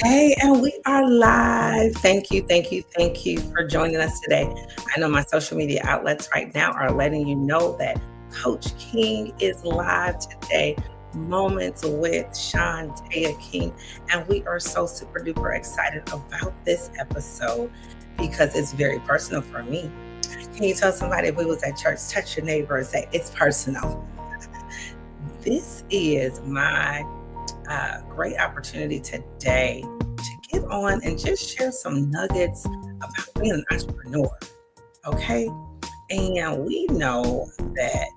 Hey, and we are live. Thank you for joining us today. I know my social media outlets right now are letting you know that Coach King is live today. Moments with Chantaya King. And we are so super duper excited about this episode because it's very personal for me. Can you tell somebody if we was at church, touch your neighbor and say, it's personal? This is my great opportunity today to get on and just share some nuggets about being an entrepreneur. Okay. And we know that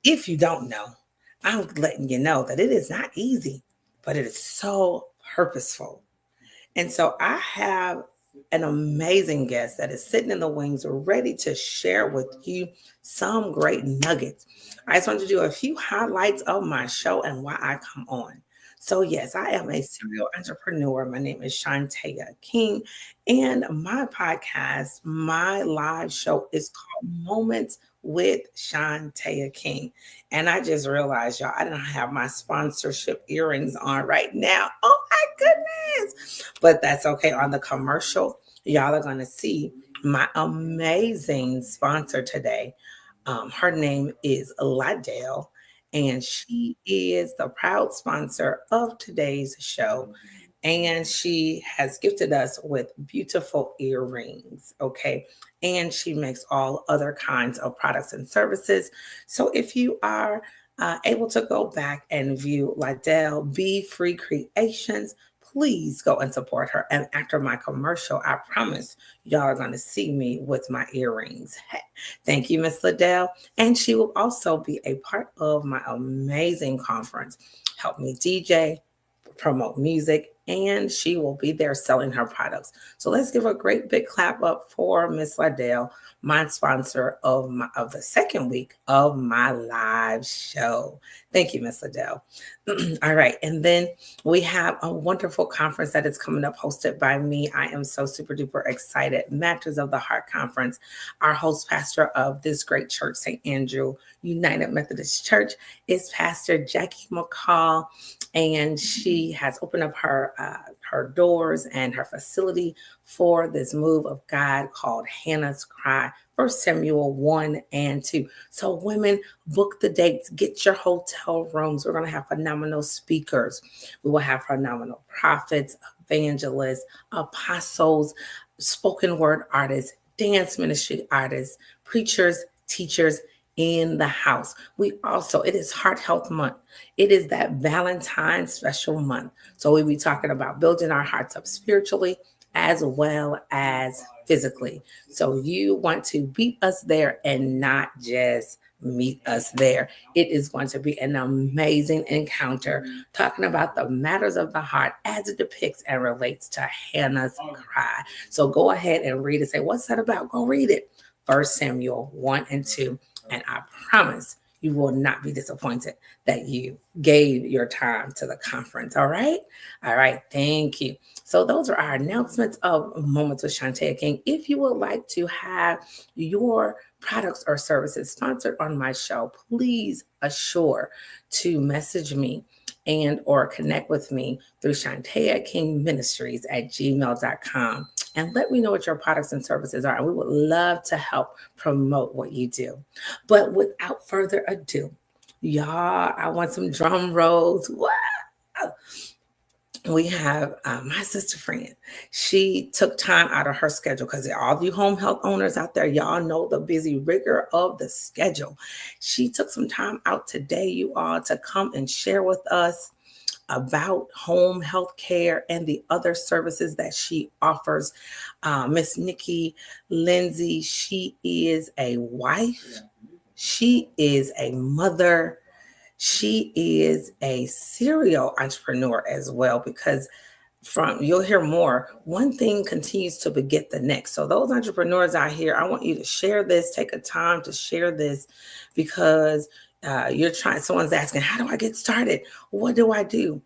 if you don't know, I'm letting you know that it is not easy, but it is so purposeful. And so I have an amazing guest that is sitting in the wings, ready to share with you some great nuggets. I just want to do a few highlights of my show and why I come on. So, yes, I am a serial entrepreneur. My name is Chantaya King, and my podcast, my live show is called Moments with Chantaya King. And I just realized, y'all, I don't have my sponsorship earrings on right now. Oh my goodness. But that's okay. On the commercial, y'all are going to see my amazing sponsor today. Her name is Ladell, and she is the proud sponsor of today's show. And she has gifted us with beautiful earrings. Okay. And she makes all other kinds of products and services. So if you are able to go back and view Ladell Be Free Creations, please go and support her. And after my commercial, I promise y'all are going to see me with my earrings. Thank you, Miss Liddell. And she will also be a part of my amazing conference. Help me DJ, promote music, and she will be there selling her products. So let's give a great big clap up for Miss Liddell, my sponsor of the second week of my live show. Thank you, Miss Liddell. All right, and then we have a wonderful conference that is coming up, hosted by me. I am so super duper excited. Matters of the Heart Conference. Our host pastor of this great church, St. Andrew United Methodist Church, is Pastor Jackie McCall, and she has opened up her doors and her facility for this move of God called Hannah's Cry. 1 Samuel 1 and 2. So, women, book the dates, get your hotel rooms. We're going to have phenomenal speakers. We will have phenomenal prophets, evangelists, apostles, spoken word artists, dance ministry artists, preachers, teachers in the house. We also, it is Heart Health Month. It is that Valentine's special month. So we'll be talking about building our hearts up spiritually as well as physically. So you want to beat us there and not just meet us there. It is going to be an amazing encounter talking about the matters of the heart as it depicts and relates to Hannah's cry. So go ahead and read it. Say, what's that about? Go read it. 1 Samuel 1 and 2. And I promise you will not be disappointed that you gave your time to the conference. All right. All right. Thank you. So those are our announcements of Moments with Chantaya King. If you would like to have your products or services sponsored on my show, please assure to message me and or connect with me through Chantaya King Ministries at gmail.com. And let me know what your products and services are. And we would love to help promote what you do. But without further ado, y'all, I want some drum rolls. Wow. We have my sister friend. She took time out of her schedule because all of you home health owners out there, y'all know the busy rigor of the schedule. She took some time out today, you all, to come and share with us about home health care and the other services that she offers. Miss Nikki, Lindsay, she is a wife. She is a mother. She is a serial entrepreneur as well, because from you'll hear more. One thing continues to beget the next. So those entrepreneurs out here, I want you to share this. Take a time to share this because you're trying. Someone's asking, "How do I get started? What do I do?"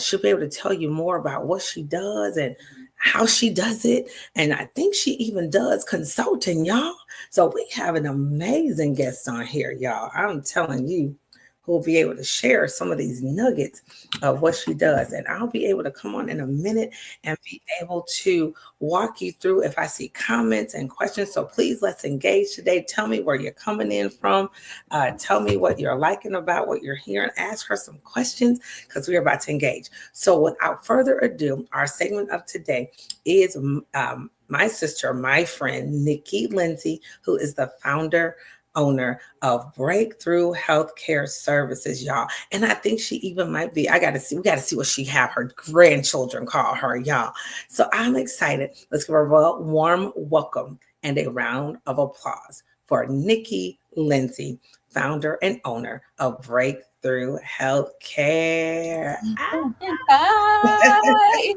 She'll be able to tell you more about what she does and how she does it. And I think she even does consulting, y'all. So we have an amazing guest on here, y'all. I'm telling you. who will be able to share some of these nuggets of what she does. And I'll be able to come on in a minute and be able to walk you through if I see comments and questions. So please let's engage today. Tell me where you're coming in from. Tell me what you're liking about what you're hearing. Ask her some questions because we're about to engage. So without further ado, our segment of today is my sister, my friend, Nikki Lindsay, who is the founder, owner of Breakthrough Healthcare Services, y'all. And I think she even might be, we gotta see what she have her grandchildren call her, y'all. So I'm excited. Let's give her a warm welcome and a round of applause for Nikki Lindsay, founder and owner of Breakthrough Healthcare. Hi.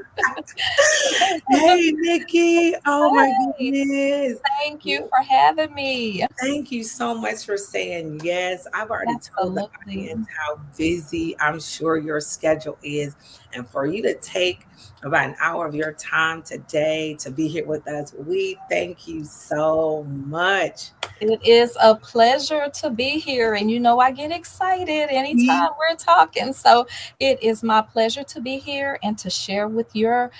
Hey, Nikki. Oh my Hi. goodness. Thank you for having me. Thank you so much for saying yes. I've already told the Absolutely. audience how busy I'm sure your schedule is. And for you to take about an hour of your time today to be here with us, we thank you so much. It is a pleasure to be here. And I get excited anytime we're talking. So it is my pleasure to be here and to share with your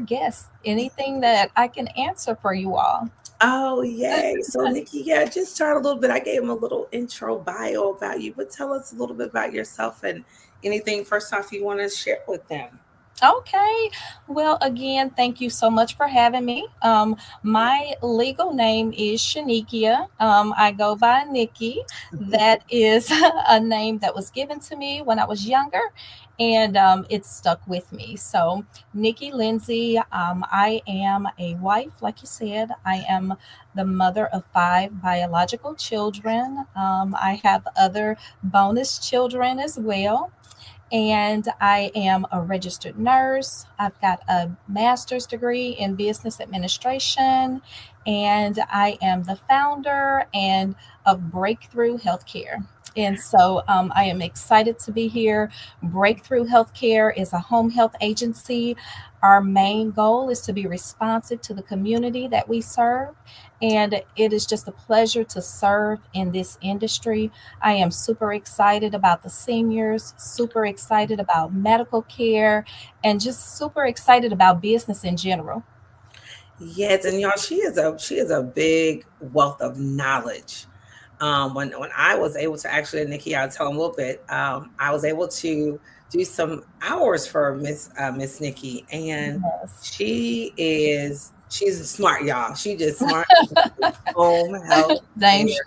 guests anything that I can answer for you all. Oh, yay. So, Nikki, yeah, just start a little bit. I gave him a little intro bio about you, but tell us a little bit about yourself and anything first off you want to share with them. Okay. Well, again, thank you so much for having me. My legal name is Shanikia. I go by Nikki. That is a name that was given to me when I was younger, and it's stuck with me. So, Nikki Lindsay, I am a wife, like you said. I am the mother of five biological children. I have other bonus children as well, and I am a registered nurse. I've got a master's degree in business administration, and I am the founder and of Breakthrough Healthcare. And so I am excited to be here. Breakthrough Healthcare is a home health agency. Our main goal is to be responsive to the community that we serve. And it is just a pleasure to serve in this industry. I am super excited about the seniors, super excited about medical care, and just super excited about business in general. Yes, and y'all, she is a big wealth of knowledge. When I was able to actually, Nikki, I'll tell them a little bit. I was able to do some hours for Miss Nikki, and Yes. she's smart, y'all. She just smart home health care Dangerous.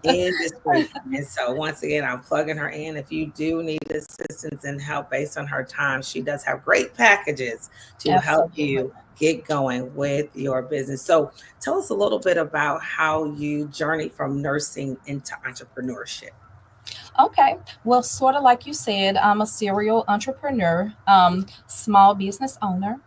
industry. And so once again, I'm plugging her in. If you do need assistance and help based on her time, she does have great packages to help Absolutely. you get going with your business. So tell us a little bit about how you journeyed from nursing into entrepreneurship. Okay. Well, sort of like you said, I'm a serial entrepreneur, small business owner.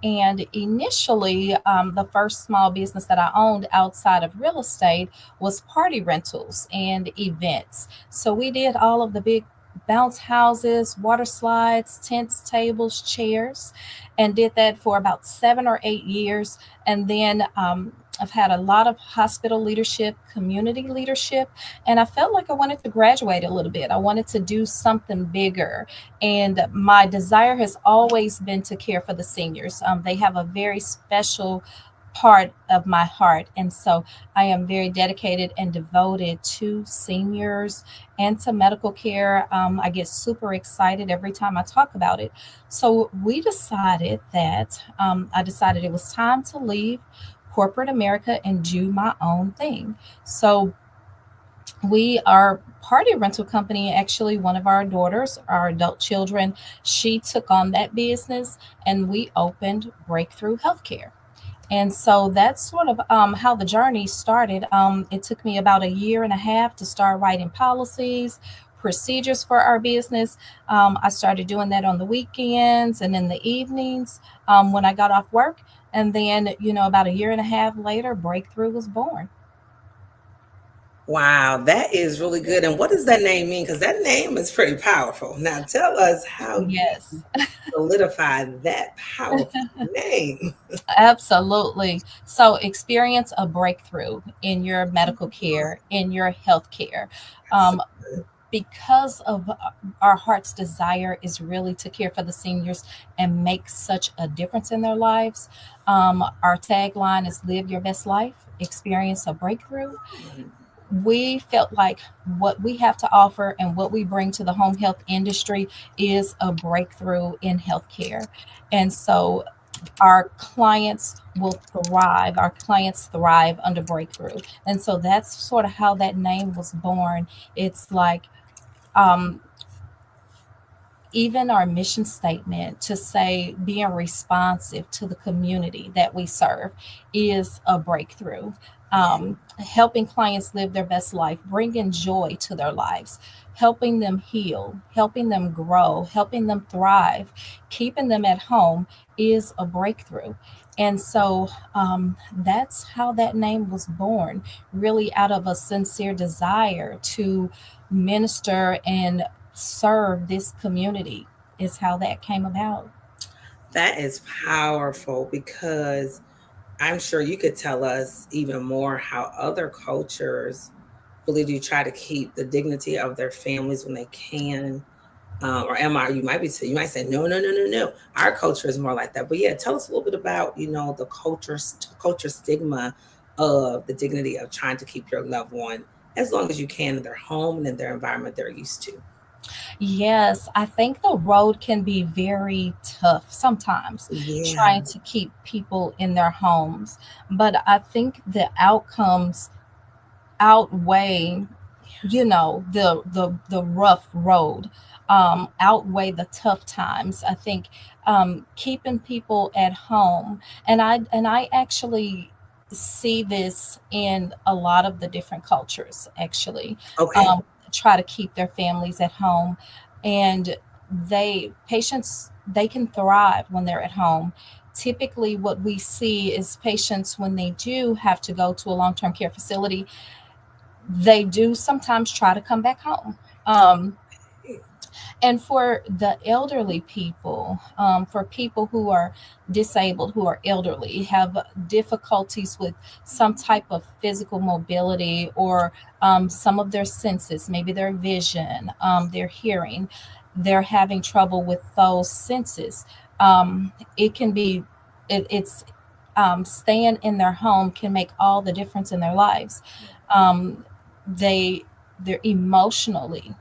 And initially, the first small business that I owned outside of real estate was party rentals and events. So we did all of the big bounce houses, water slides, tents, tables, chairs, and did that for about 7 or 8 years. And then I've had a lot of hospital leadership, community leadership, and I felt like I wanted to graduate a little bit. I wanted to do something bigger. And my desire has always been to care for the seniors. They have a very special part of my heart. And so I am very dedicated and devoted to seniors and to medical care. I get super excited every time I talk about it. So we decided that I decided it was time to leave corporate America and do my own thing. So we are party rental company. Actually, one of our daughters, our adult children, she took on that business, and we opened Breakthrough Healthcare. And so that's sort of how the journey started. It took me about a year and a half to start writing policies, procedures for our business. I started doing that on the weekends and in the evenings when I got off work. And then, about a year and a half later, Breakthrough was born. Wow, that is really good. And what does that name mean? Because that name is pretty powerful. Now tell us how Yes. you solidify that powerful name. Absolutely. So experience a breakthrough in your medical care, in your health care. That's so Um, good. because of our heart's desire is really to care for the seniors and make such a difference in their lives. Our tagline is live your best life, experience a breakthrough. Mhm. We felt like what we have to offer and what we bring to the home health industry is a breakthrough in healthcare. And so our clients will thrive. Our clients thrive under breakthrough. And so that's sort of how that name was born. It's like, um, even our mission statement to say being responsive to the community that we serve is a breakthrough. Helping clients live their best life, bringing joy to their lives, helping them heal, helping them grow, helping them thrive, keeping them at home is a breakthrough. And so that's how that name was born, really out of a sincere desire to minister and serve this community is how that came about. That is powerful because I'm sure you could tell us even more how other cultures really do try to keep the dignity of their families when they can. Or am I? You might say no, no, no, no, no. Our culture is more like that. But yeah, tell us a little bit about the culture stigma of the dignity of trying to keep your loved one as long as you can in their home and in their environment they're used to. Yes, I think the road can be very tough sometimes Yeah. trying to keep people in their homes, but I think the outcomes outweigh, the rough road, outweigh the tough times. I think keeping people at home, and I actually see this in a lot of the different cultures actually, Okay. um, try to keep their families at home, and they can thrive when they're at home. Typically what we see is patients when they do have to go to a long-term care facility, they do sometimes try to come back home. Okay. And for the elderly people, for people who are disabled, who are elderly, have difficulties with some type of physical mobility, or some of their senses, maybe their vision, their hearing, they're having trouble with those senses. It can be, it's staying in their home can make all the difference in their lives. Um, they they're emotionally,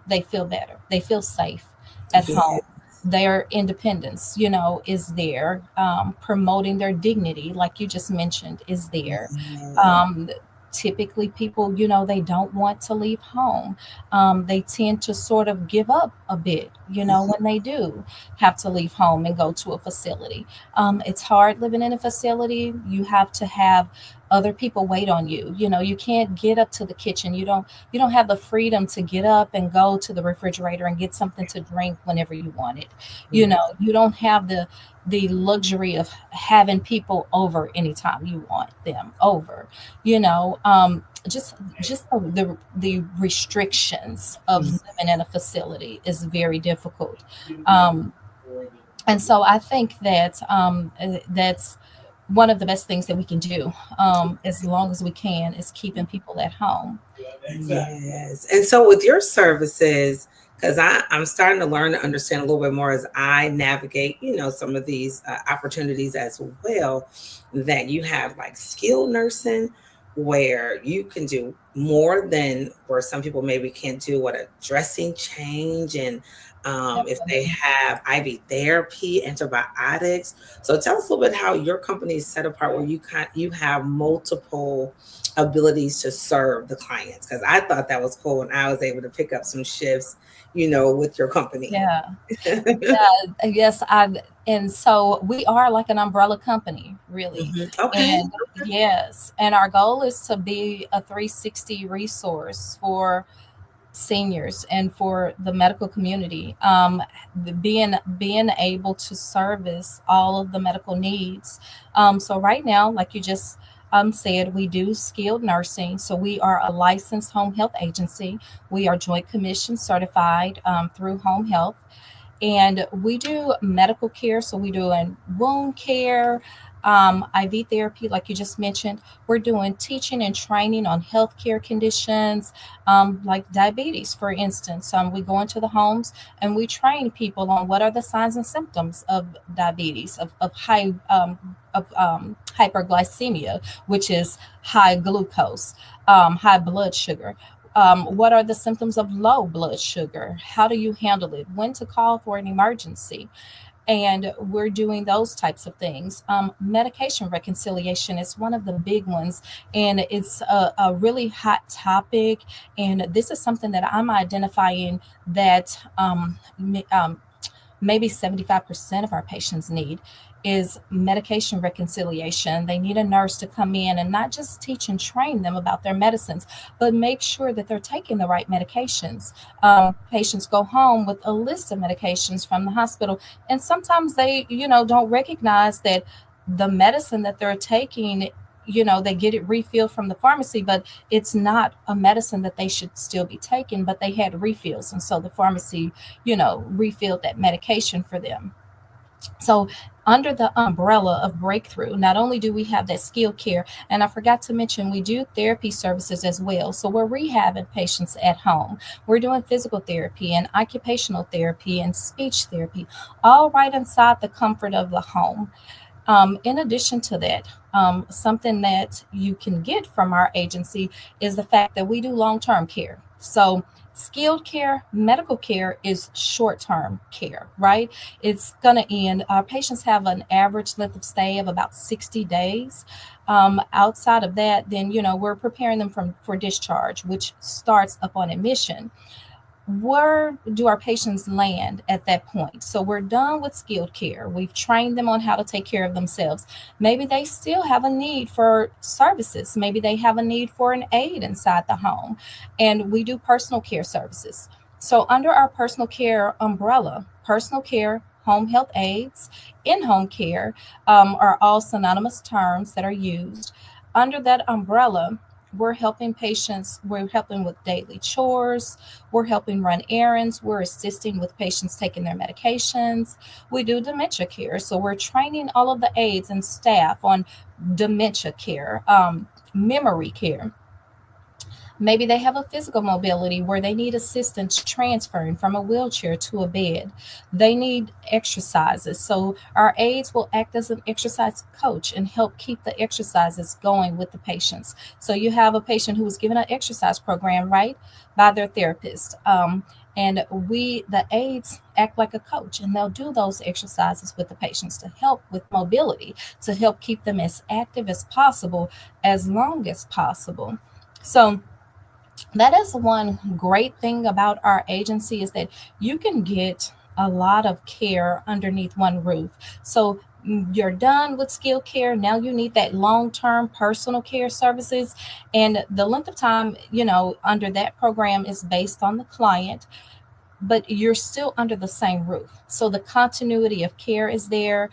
they feel better, they feel safe at Yeah. home. Their independence, is there. Promoting their dignity, like you just mentioned, is there. Yes. um, Typically people, they don't want to leave home. They tend to sort of give up a bit, when they do have to leave home and go to a facility. It's hard living in a facility. You have to have other people wait on you. You can't get up to the kitchen. You don't have the freedom to get up and go to the refrigerator and get something to drink whenever you want it. Yeah. You don't have the luxury of having people over anytime you want them over. you know um just the restrictions of Mhm. living in a facility is very difficult. um and so I think that that's one of the best things that we can do, as long as we can, is keeping people at home. Yes. And so with your services, because I'm starting to learn to understand a little bit more as I navigate, some of these opportunities as well, that you have like skilled nursing where you can do more than where some people maybe can't do what a dressing change and if they Definitely. have IV therapy, antibiotics. So tell us a little bit how your company is set apart where you have multiple abilities to serve the clients because I thought that was cool when I was able to pick up some shifts, with your company. Yeah. Yeah, yes, and so we are like an umbrella company, really. Mhm. Okay. And yes, and our goal is to be a 360 resource for seniors and for the medical community. Being able to service all of the medical needs. So right now, like you just said, we do skilled nursing. So we are a licensed home health agency. We are Joint Commission certified through Home Health, and we do medical care. So we do wound care, IV therapy, like you just mentioned. We're doing teaching and training on healthcare conditions, like diabetes, for instance. We go into the homes and we train people on what are the signs and symptoms of diabetes, of hyperglycemia, which is high glucose, high blood sugar. What are the symptoms of low blood sugar? How do you handle it? When to call for an emergency? And we're doing those types of things. Medication reconciliation is one of the big ones, and it's a really hot topic. And this is something that I'm identifying that maybe 75% of our patients need is medication reconciliation. They need a nurse to come in and not just teach and train them about their medicines, but make sure that they're taking the right medications. Patients go home with a list of medications from the hospital, and sometimes they, don't recognize that the medicine that they're taking, they get it refilled from the pharmacy, but it's not a medicine that they should still be taking, but they had refills. And so the pharmacy, refilled that medication for them. So, under the umbrella of breakthrough, not only do we have that skilled care, and I forgot to mention, we do therapy services as well. So, we're rehabbing patients at home. We're doing physical therapy and occupational therapy and speech therapy, all right inside the comfort of the home. In addition to that, something that you can get from our agency is the fact that we do long term care. So, skilled care, medical care is short term care, right? It's going to end. Our patients have an average length of stay of about 60 days. Outside of that, then, we're preparing them for discharge, which starts upon admission. Where do our patients land at that point? So we're done with skilled care. We've trained them on how to take care of themselves. Maybe they still have a need for services. Maybe they have a need for an aid inside the home. And we do personal care services. So under our personal care umbrella, personal care, home health aides, in-home care are all synonymous terms that are used. Under that umbrella, we're helping patients, we're helping with daily chores, we're helping run errands, we're assisting with patients taking their medications. We do dementia care. So we're training all of the aides and staff on dementia care, memory care. Maybe they have a physical mobility where they need assistance transferring from a wheelchair to a bed. They need exercises. So our aides will act as an exercise coach and help keep the exercises going with the patients. So you have a patient who was given an exercise program, right, by their therapist. And the aides act like a coach, and they'll do those exercises with the patients to help with mobility, to help keep them as active as possible, as long as possible. So that is one great thing about our agency is that you can get a lot of care underneath one roof. So you're done with skilled care. Now you need that long-term personal care services. And the length of time, under that program is based on the client, but you're still under the same roof. So the continuity of care is there.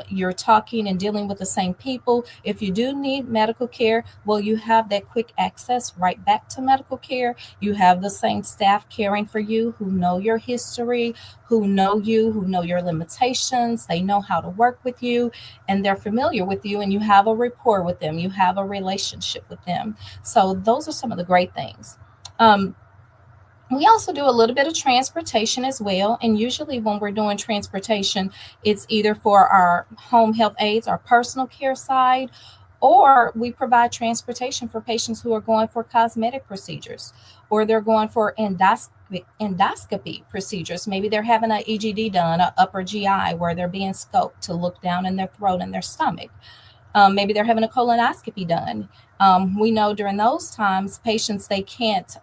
You're talking and dealing with the same people. If you do need medical care, well, you have that quick access right back to medical care. You have the same staff caring for you who know your history, who know you, who know your limitations. They know how to work with you, and they're familiar with you, and you have a rapport with them. You have a relationship with them. So those are some of the great things. We also do a little bit of transportation as well. And usually, when we're doing transportation, it's either for our home health aides, our personal care side, or we provide transportation for patients who are going for cosmetic procedures or they're going for endoscopy procedures. Maybe they're having an EGD done, an upper GI, where they're being scoped to look down in their throat and their stomach. Maybe they're having a colonoscopy done. We know during those times, patients, they can't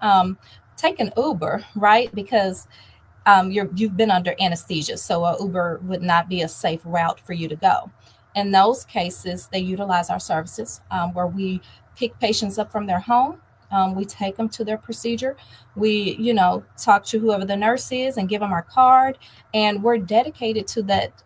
take an Uber, right? Because you've been under anesthesia, so a Uber would not be a safe route for you to go. In those cases, they utilize our services where we pick patients up from their home. We take them to their procedure. We, talk to whoever the nurse is and give them our card. And we're dedicated to that,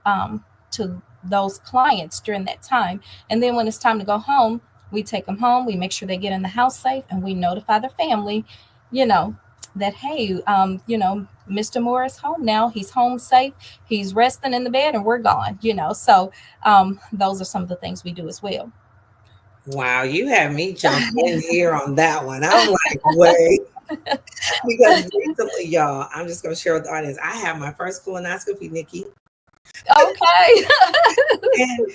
to those clients during that time. And then when it's time to go home, we take them home. We make sure they get in the house safe, and we notify their family, you know, that hey, Mr. Moore is home now. He's home safe. He's resting in the bed, and we're gone. So those are some of the things we do as well. Wow, you had me jump in here on that one. I'm like, wait, because recently, y'all, I'm just gonna share with the audience. I had my first colonoscopy, Nikki. Okay. And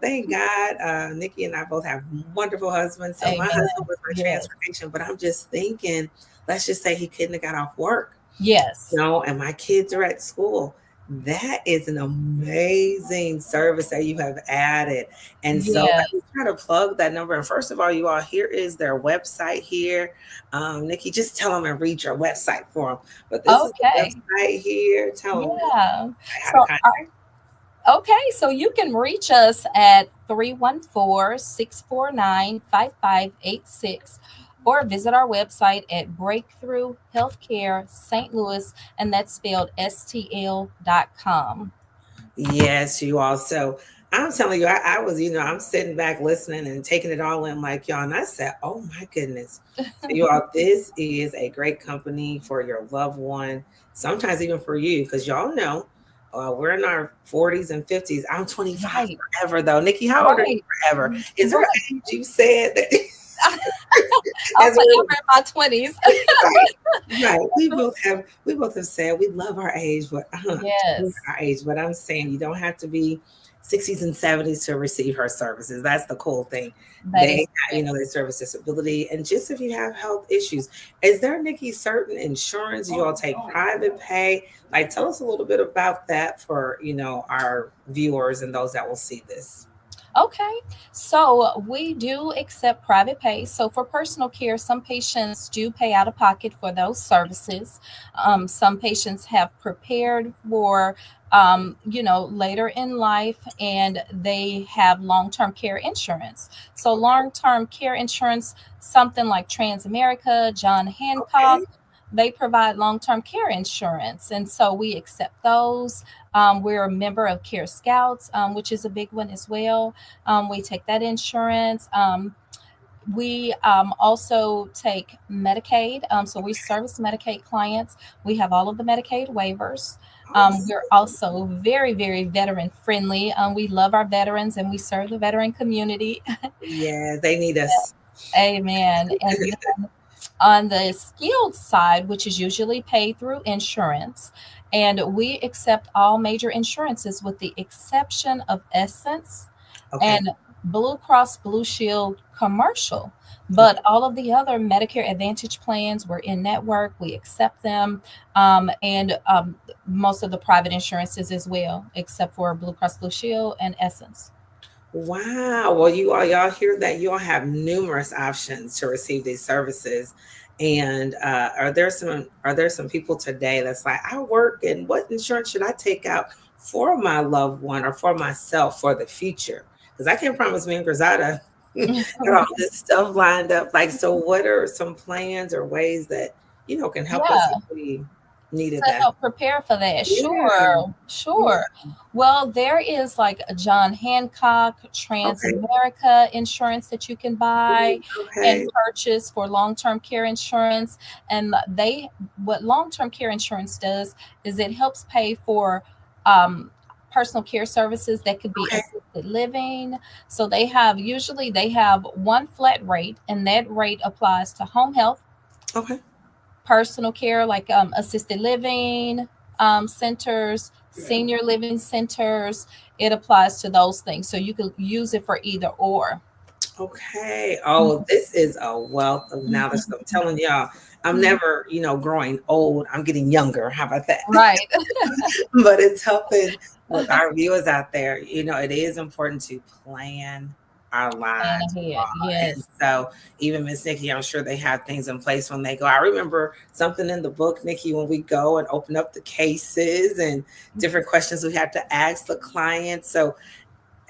thank God, Nikki and I both have wonderful husbands. So my Amen. husband was my Yes. transportation, but I'm just thinking, let's just say he couldn't have got off work, Yes. and my kids are at school. That is an amazing service that you have added. And so let me Yes. try to plug that number. And first of all, you all, here is their website here. Nikki, just tell them and read your website for them. But this is the Okay. website here. Tell them Yeah. how to So, contact. okay. So you can reach us at 314-649-5586 or visit our website at Breakthrough Healthcare St. Louis, and that's spelled STL.com. Yes, you also. I'm telling you, I was, I'm sitting back listening and taking it all in like y'all. And I said, oh my goodness. So you all, this is a great company for your loved one, sometimes even for you, because y'all know we're in our 40s and 50s. I'm 25 Right. forever, though. Nikki, how old are you Right. forever? Is there an Right. age you said that? I'm as forever we're in my 20s. right, right. We both have said we love our age, but Yes. our age. But I'm saying you don't have to be 60s and 70s to receive her services. That's the cool thing. That is correct. They service disability, and just if you have health issues, is there, Nikki, certain insurance you all take private pay? Like, tell us a little bit about that for our viewers and those that will see this. Okay, so we do accept private pay. So for personal care, some patients do pay out of pocket for those services. Some patients have prepared for, later in life, and they have long-term care insurance. So long-term care insurance, something like Transamerica, John Hancock, Okay. they provide long-term care insurance, and so we accept those. We're a member of Care Scouts, which is a big one as well. We take that insurance. We also take Medicaid. So we service Medicaid clients. We have all of the Medicaid waivers. We're Awesome. also very, very veteran friendly. We love our veterans, and we serve the veteran community. Yeah, they need us. Amen. And on the skilled side, which is usually paid through insurance, and we accept all major insurances with the exception of Essence Okay. and Blue Cross Blue Shield commercial. But all of the other Medicare Advantage plans, we're in network, we accept them, and most of the private insurances as well, except for Blue Cross Blue Shield and Essence. Wow. Well, y'all hear that you all have numerous options to receive these services. And are there some people today that's like, I work and what insurance should I take out for my loved one or for myself for the future? Because I can't promise me and Grazada got all this stuff lined up. Like, so what are some plans or ways that can help us if Yeah. we needed To that? help prepare for that. Yeah. Sure, Yeah. sure. Well, there is like a John Hancock, Okay. Transamerica insurance that you can buy and Okay. purchase for long-term care insurance. And what long-term care insurance does is it helps pay for um, personal care services that could be Okay. assisted living. So they have one flat rate, and that rate applies to home health, Okay. personal care like assisted living centers, senior living centers. It applies to those things. So you can use it for either or. Okay. Oh, this is a wealth of knowledge. So I'm telling y'all, I'm Mhm. never, growing old. I'm getting younger. How about that? Right. But it's helping with our viewers out there. It is important to plan our Plan lives. ahead. And Yes. so even Miss Nikki, I'm sure they have things in place when they go. I remember something in the book, Nikki, when we go and open up the cases and different questions we have to ask the clients. So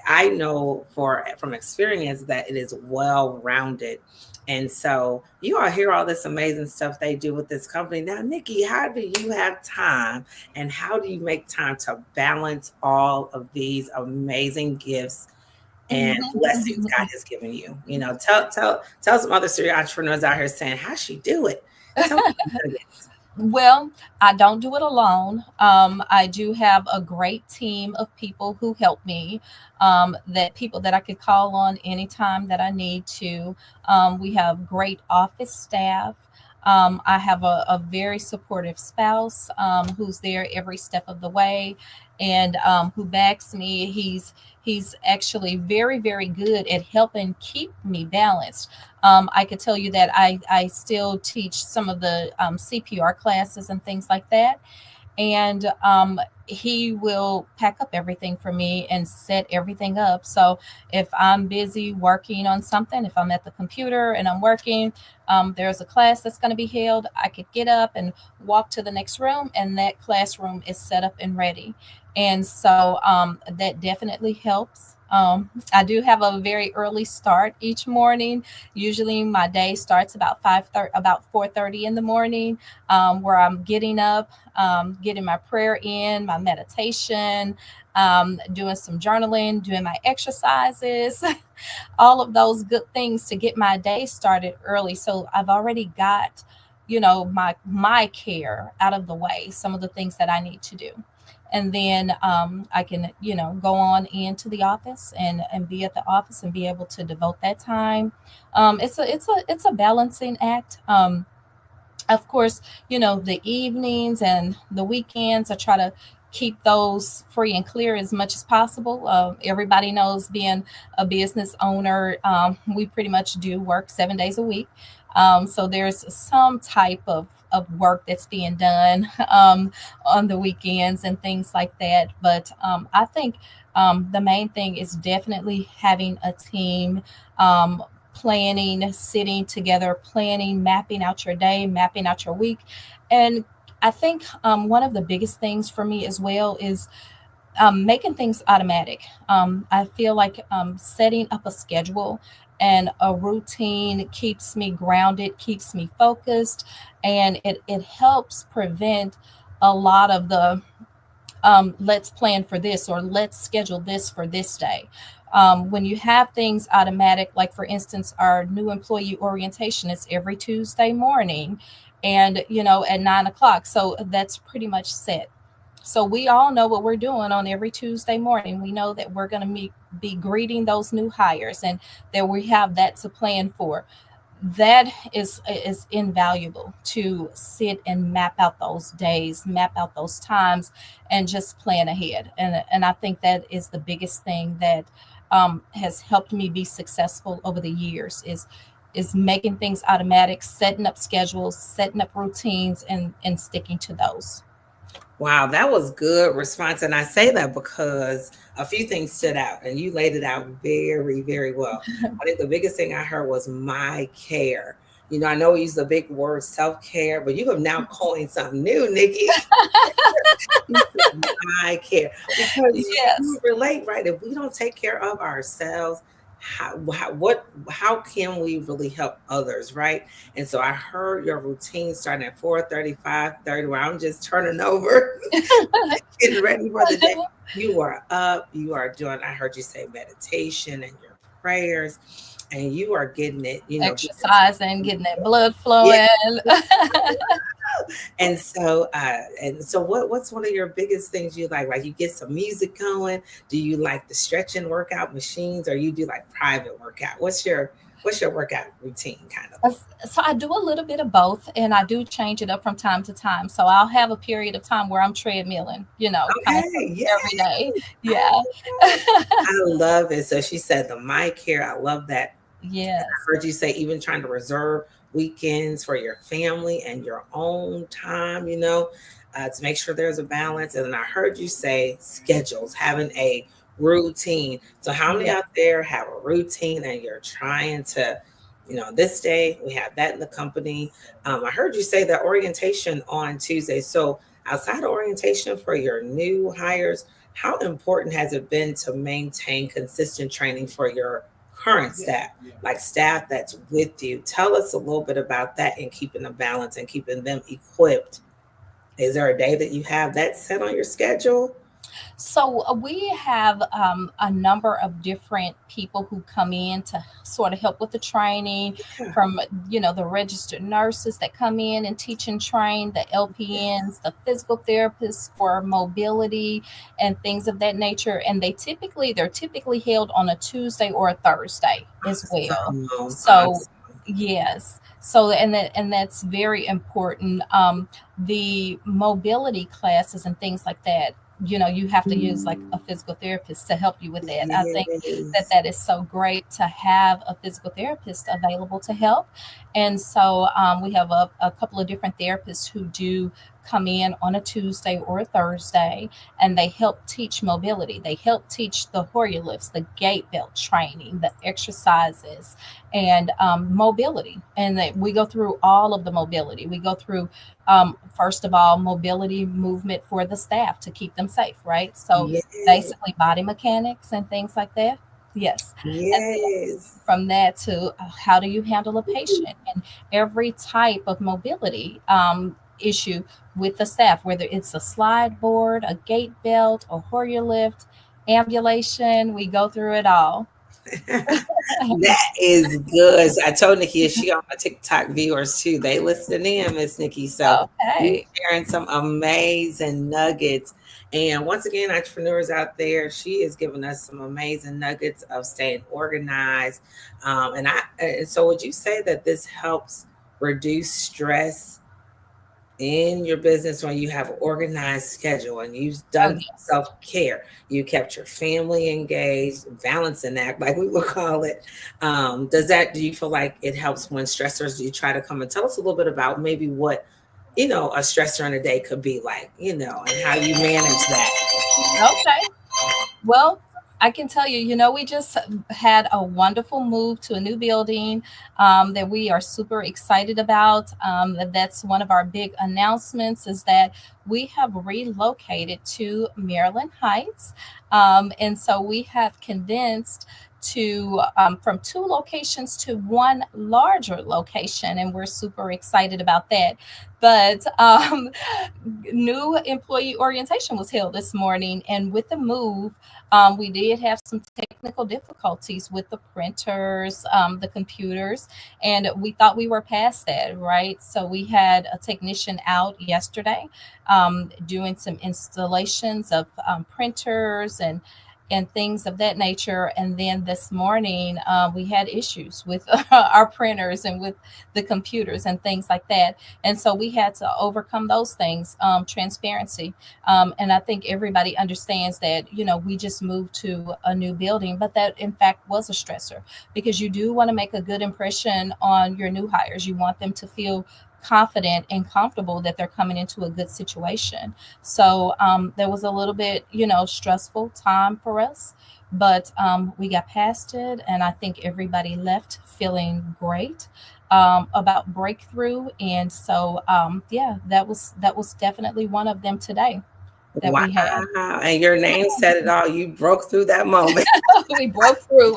I know from experience that it is well rounded. And so you all hear all this amazing stuff they do with this company. Now, Nikki, how do you have time and how do you make time to balance all of these amazing gifts and blessings God has given you? Tell some other serial entrepreneurs out here saying, how she do it? Tell me some nuggets. Well, I don't do it alone. I do have a great team of people who help me, that people that I could call on anytime that I need to. We have great office staff. I have a very supportive spouse, who's there every step of the way, and who backs me. He's actually very, very good at helping keep me balanced. I could tell you that I still teach some of the CPR classes and things like that. And he will pack up everything for me and set everything up. So if I'm busy working on something, if I'm at the computer and I'm working, there's a class that's going to be held, I could get up and walk to the next room, and that classroom is set up and ready. And so that definitely helps. I do have a very early start each morning. Usually my day starts about 5:30, about 4:30 in the morning, where I'm getting up, getting my prayer in, my meditation, doing some journaling, doing my exercises, all of those good things to get my day started early. So I've already got, my care out of the way, some of the things that I need to do. And then I can, go on into the office and be at the office and be able to devote that time. It's a balancing act. Of course, the evenings and the weekends, I try to keep those free and clear as much as possible. Everybody knows, being a business owner, we pretty much do work 7 days a week. So there's some type of work that's being done on the weekends and things like that. But I think the main thing is definitely having a team, planning, sitting together, planning, mapping out your day, mapping out your week. And I think one of the biggest things for me as well is making things automatic. I feel like setting up a schedule and a routine keeps me grounded, keeps me focused, and it helps prevent a lot of the let's plan for this, or let's schedule this for this day. When you have things automatic, like for instance, our new employee orientation is every Tuesday morning, and at 9 o'clock. So that's pretty much set. So we all know what we're doing on every Tuesday morning. We know that we're going to be greeting those new hires, and that we have that to plan for. That is invaluable, to sit and map out those days, map out those times, and just plan ahead. And I think that is the biggest thing that has helped me be successful over the years, is making things automatic, setting up schedules, setting up routines, and sticking to those. Wow, that was good response. And I say that because a few things stood out and you laid it out very, very well. I think the biggest thing I heard was my care. I know we use the big word self care, but you have now coined something new, Nikki. You said, I care because you Yes. relate, right? If we don't take care of ourselves, how can we really help others, right? And so I heard your routine starting at 4:30, 5:30, where I'm just turning over, getting ready for the day. You are up, you are doing, I heard you say meditation and your prayers, and you are getting it, Exercising, getting that blood yeah. flowing. And so what's one of your biggest things you like? Like, you get some music going? Do you like the stretching workout machines, or you do like private workout? What's your workout routine kind of? So I do a little bit of both, and I do change it up from time to time. So I'll have a period of time where I'm treadmilling, Okay, constantly yeah. every day. Yeah. I love it. So she said the my care. I love that. Yes. Heard you say even trying to reserve weekends for your family and your own time, to make sure there's a balance. And then I heard you say schedules, having a routine. So, how many Yeah. out there have a routine and you're trying to, this day we have that in the company? I heard you say that orientation on Tuesday. So, outside of orientation for your new hires, how important has it been to maintain consistent training for your current staff? Like staff that's with you. Tell us a little bit about that and keeping the balance and keeping them equipped. Is there a day that you have that set on your schedule? So we have a number of different people who come in to sort of help with the training, Yeah. from the registered nurses that come in and teach and train, the LPNs, the physical therapists for mobility and things of that nature. And they're typically held on a Tuesday or a Thursday as well. Awesome. So Awesome. yes. So and that's very important. The mobility classes and things like that, you have to use like a physical therapist to help you with that. I think that Yes. that is so great to have a physical therapist available to help. And so we have a couple of different therapists who do come in on a Tuesday or a Thursday, and they help teach mobility. They help teach the Hoyer lifts, the gait belt training, the exercises, and mobility. And we go through all of the mobility. We go through, first of all, mobility movement for the staff to keep them safe, right? So Yes. basically, body mechanics and things like that. Yes. And then Yes. from that to how do you handle a patient, and every type of mobility issue with the staff, whether it's a slide board, a gait belt, a Hoyer lift, ambulation, we go through it all. That is good. So I told Nikki, is she on my TikTok viewers too? They listen in, Miss Nikki. So you Okay. sharing some amazing nuggets. And once again, entrepreneurs out there, she is giving us some amazing nuggets of staying organized. And so would you say that this helps reduce stress in your business when you have an organized schedule and you've Oh, done yes. self-care, you kept your family engaged, balancing act like we would call it. Do you feel like it helps when stressors, do you try to come and tell us a little bit about maybe what a stressor in a day could be like, and how you manage that? Okay. Well, I can tell you, we just had a wonderful move to a new building that we are super excited about. That's one of our big announcements, is that we have relocated to Maryland Heights. And so we have condensed to from two locations to one larger location, and we're super excited about that. But new employee orientation was held this morning, and with the move, we did have some technical difficulties with the printers, the computers, and we thought we were past that, right? So we had a technician out yesterday doing some installations of printers and things of that nature. And then this morning, we had issues with our printers and with the computers and things like that. And so we had to overcome those things, transparency. And I think everybody understands that, we just moved to a new building, but that in fact was a stressor, because you do want to make a good impression on your new hires. You want them to feel confident and comfortable that they're coming into a good situation. So there was a little bit, stressful time for us, but we got past it. And I think everybody left feeling great about breakthrough. And so, yeah, that was definitely one of them today that Wow. we had. And your name said it all. You broke through that moment. We broke through.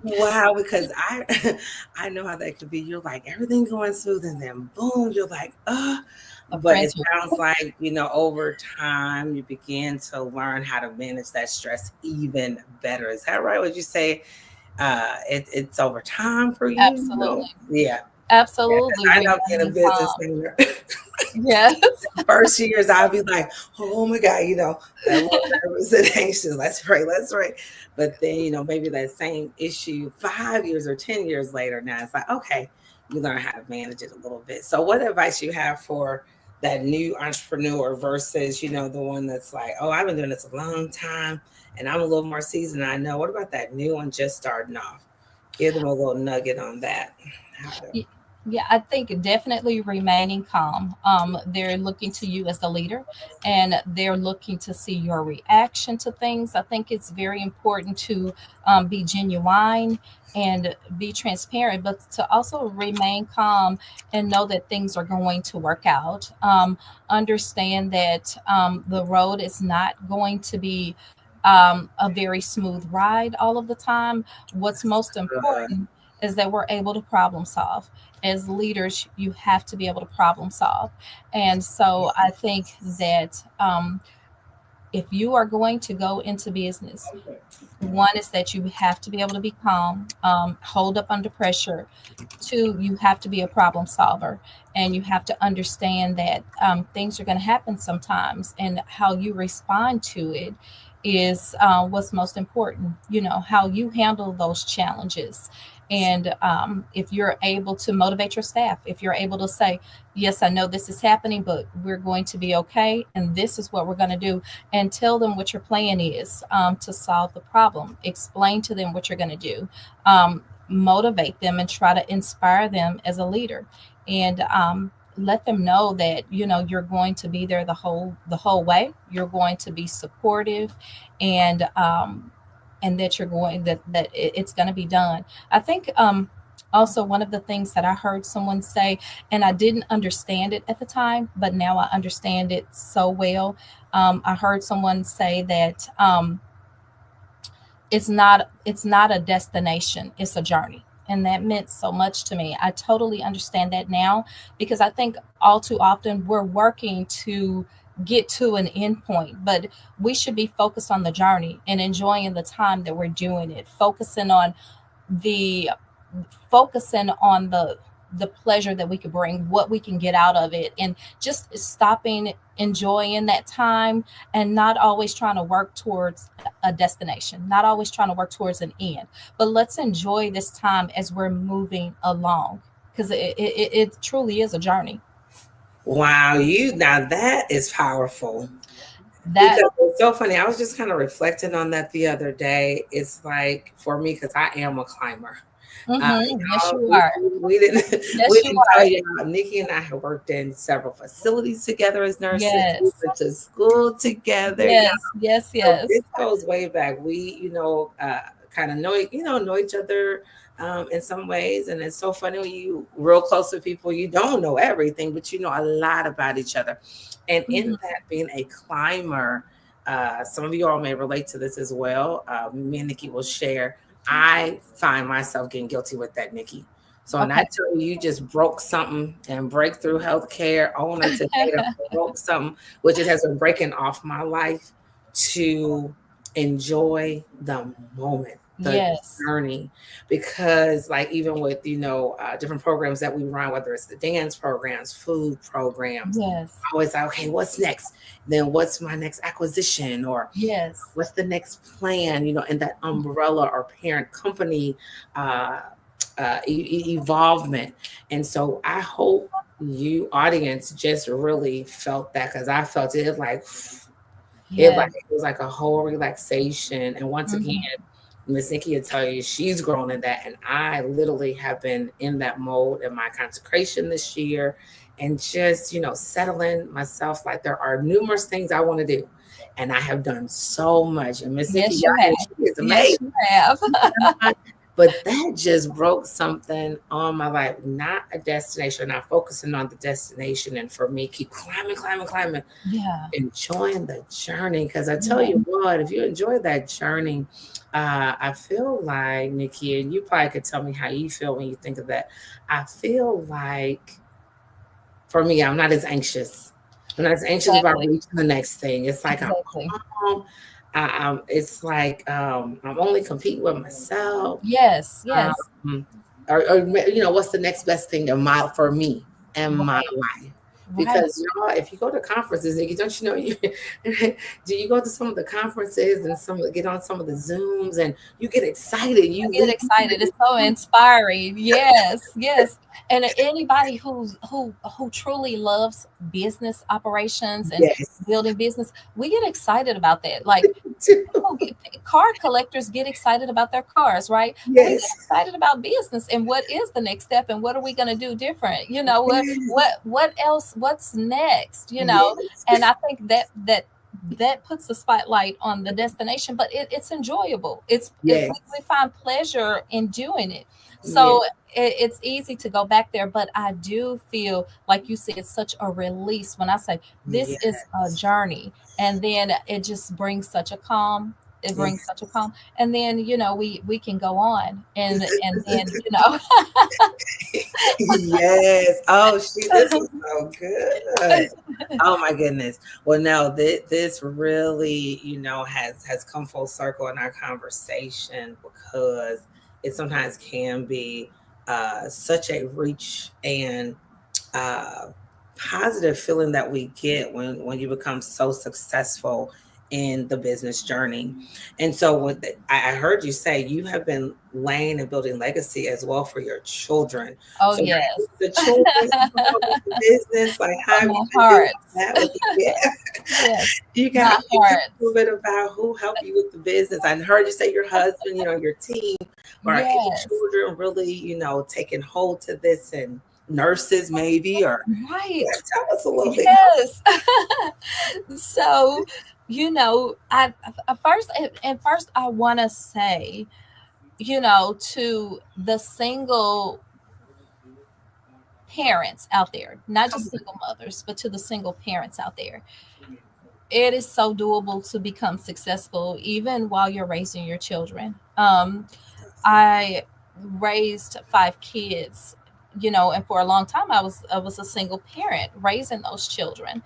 Wow, because I I know how that could be. You're like everything going smooth, and then boom, you're like, A but it printer. sounds like, over time you begin to learn how to manage that stress even better. Is that right? Would you say it's over time for you? No? Absolutely. Yeah. Yeah, because Absolutely I know being a remaining business calm. owner, Yes. first years I'll be like, oh my God, that little nervous and anxious. Let's pray, let's pray. But then, maybe that same issue 5 years or 10 years later, now it's like, okay, you learn how to manage it a little bit. So what advice you have for that new entrepreneur versus, the one that's like, oh, I've been doing this a long time and I'm a little more seasoned. I know. What about that new one just starting off? Give them a little nugget on that. How to Y- Yeah, I think definitely remaining calm. They're looking to you as the leader, and they're looking to see your reaction to things. I think it's very important to be genuine and be transparent, but to also remain calm and know that things are going to work out. Understand that the road is not going to be a very smooth ride all of the time. What's most good. important is that we're able to problem solve. As leaders, you have to be able to problem solve. And so I think that if you are going to go into business, one is that you have to be able to be calm, hold up under pressure. Two, you have to be a problem solver, and you have to understand that things are going to happen sometimes, and how you respond to it is what's most important. How you handle those challenges. And if you're able to motivate your staff, if you're able to say, yes, I know this is happening, but we're going to be okay, and this is what we're going to do, and tell them what your plan is to solve the problem, explain to them what you're going to do, motivate them and try to inspire them as a leader, and let them know that you're going to be there the whole way. You're going to be supportive, and that you're going that it's going to be done. I think also one of the things that I heard someone say, and I didn't understand it at the time, but now I understand it so well. I heard someone say that it's not a destination, it's a journey. And that meant so much to me. I totally understand that now, because I think all too often we're working to get to an end point, but we should be focused on the journey and enjoying the time that we're doing it, the focusing on the pleasure that we could bring, what we can get out of it, and just stopping, enjoying that time, and not always trying to work towards a destination, not always trying to work towards an end. But let's enjoy this time as we're moving along, because it truly is a journey. Wow, you now that is powerful. That. Because it's so funny. I was just kind of reflecting on that the other day. It's like for me, because I am a climber. Yes, Y'all, you are. we didn't we Yes, you didn't tell are. you. Nikki and I have worked in several facilities together as nurses. We Yes, went to school together. Yeah, yes, yes, so yes. this goes way back. We, kind of know each other in some ways, and it's so funny when you real close with people. You don't know everything, but you know a lot about each other. And in Mhm. that, being a climber, some of you all may relate to this as well. Me and Nikki will share. I find myself getting guilty with that, Nikki. So when I Okay. tell you, you just broke something, and Breakthrough Healthcare owner to date broke something, which it has been breaking off my life to enjoy the moment, the Yes, journey. Because like even with different programs that we run, whether it's the dance programs, food programs, yes, I always say, okay, what's next? Then what's my next acquisition, or yes, what's the next plan? And that umbrella or parent company uh, evolvement. And so I hope you audience just really felt that, because I felt it like yes. it was like a whole relaxation. And once again, Mhm. Miss Nikki will tell you she's grown in that, and I literally have been in that mode in my consecration this year, and just settling myself. Like there are numerous things I want to do, and I have done so much. And Miss Nikki, Yes, you y'all hear have. she is Yes, amazing. you have. But that just broke something on my life. Not a destination, not focusing on the destination. And for me, keep climbing, climbing, climbing, Yeah, enjoying the journey. Because I tell yeah, you what, if you enjoy that journey, I feel like, Nikki, and you probably could tell me how you feel when you think of that. I feel like for me, I'm not as anxious. I'm not as anxious about exactly, reaching the next thing. It's like I'm exactly. calm. It's like I'm only competing with myself. Yes, yes, Um, or what's the next best thing for me in my right, life? right. Because y'all, if you go to conferences, Nikki, don't you know you do you go to some of the conferences and get on some of the Zooms, and you get excited, I you get leave. excited. It's so inspiring. Yes, yes. And anybody who truly loves business operations and Yes, building business, we get excited about that. Like, car collectors get excited about their cars, right? We get yes, excited about business and what is the next step and what are we going to do different? yes, What else? What's next? yes, And I think that puts the spotlight on the destination, but it's enjoyable. We yes, find pleasure in doing it. yes, So it's easy to go back there, but I do feel like you said, such a release when I say this is a yes, journey, and then it just brings such a calm, it brings such a calm. And then, we can go on, and then, Yes. Oh, this was so good. Oh my goodness. Well, no, this really, has come full circle in our conversation because it sometimes can be such a reach and uh, positive feeling that we get when you become so successful in the business journey. And so, I heard you say, you have been laying and building legacy as well for your children. Oh, So, yes. the children involved with the business, like how have My you been doing hearts. that with the yeah? Yes, You my got you tell me a little hearts. bit about who helped you with the business. I heard you say your husband, your team, or are any Yes. children really, taking hold to this, and nurses maybe, or yeah, Right. tell us a little bit. Yes. So, first I want to say, to the single parents out there, not just single mothers, but to the single parents out there, it is so doable to become successful even while you're raising your children. I raised 5 kids, and for a long time I was a single parent raising those children.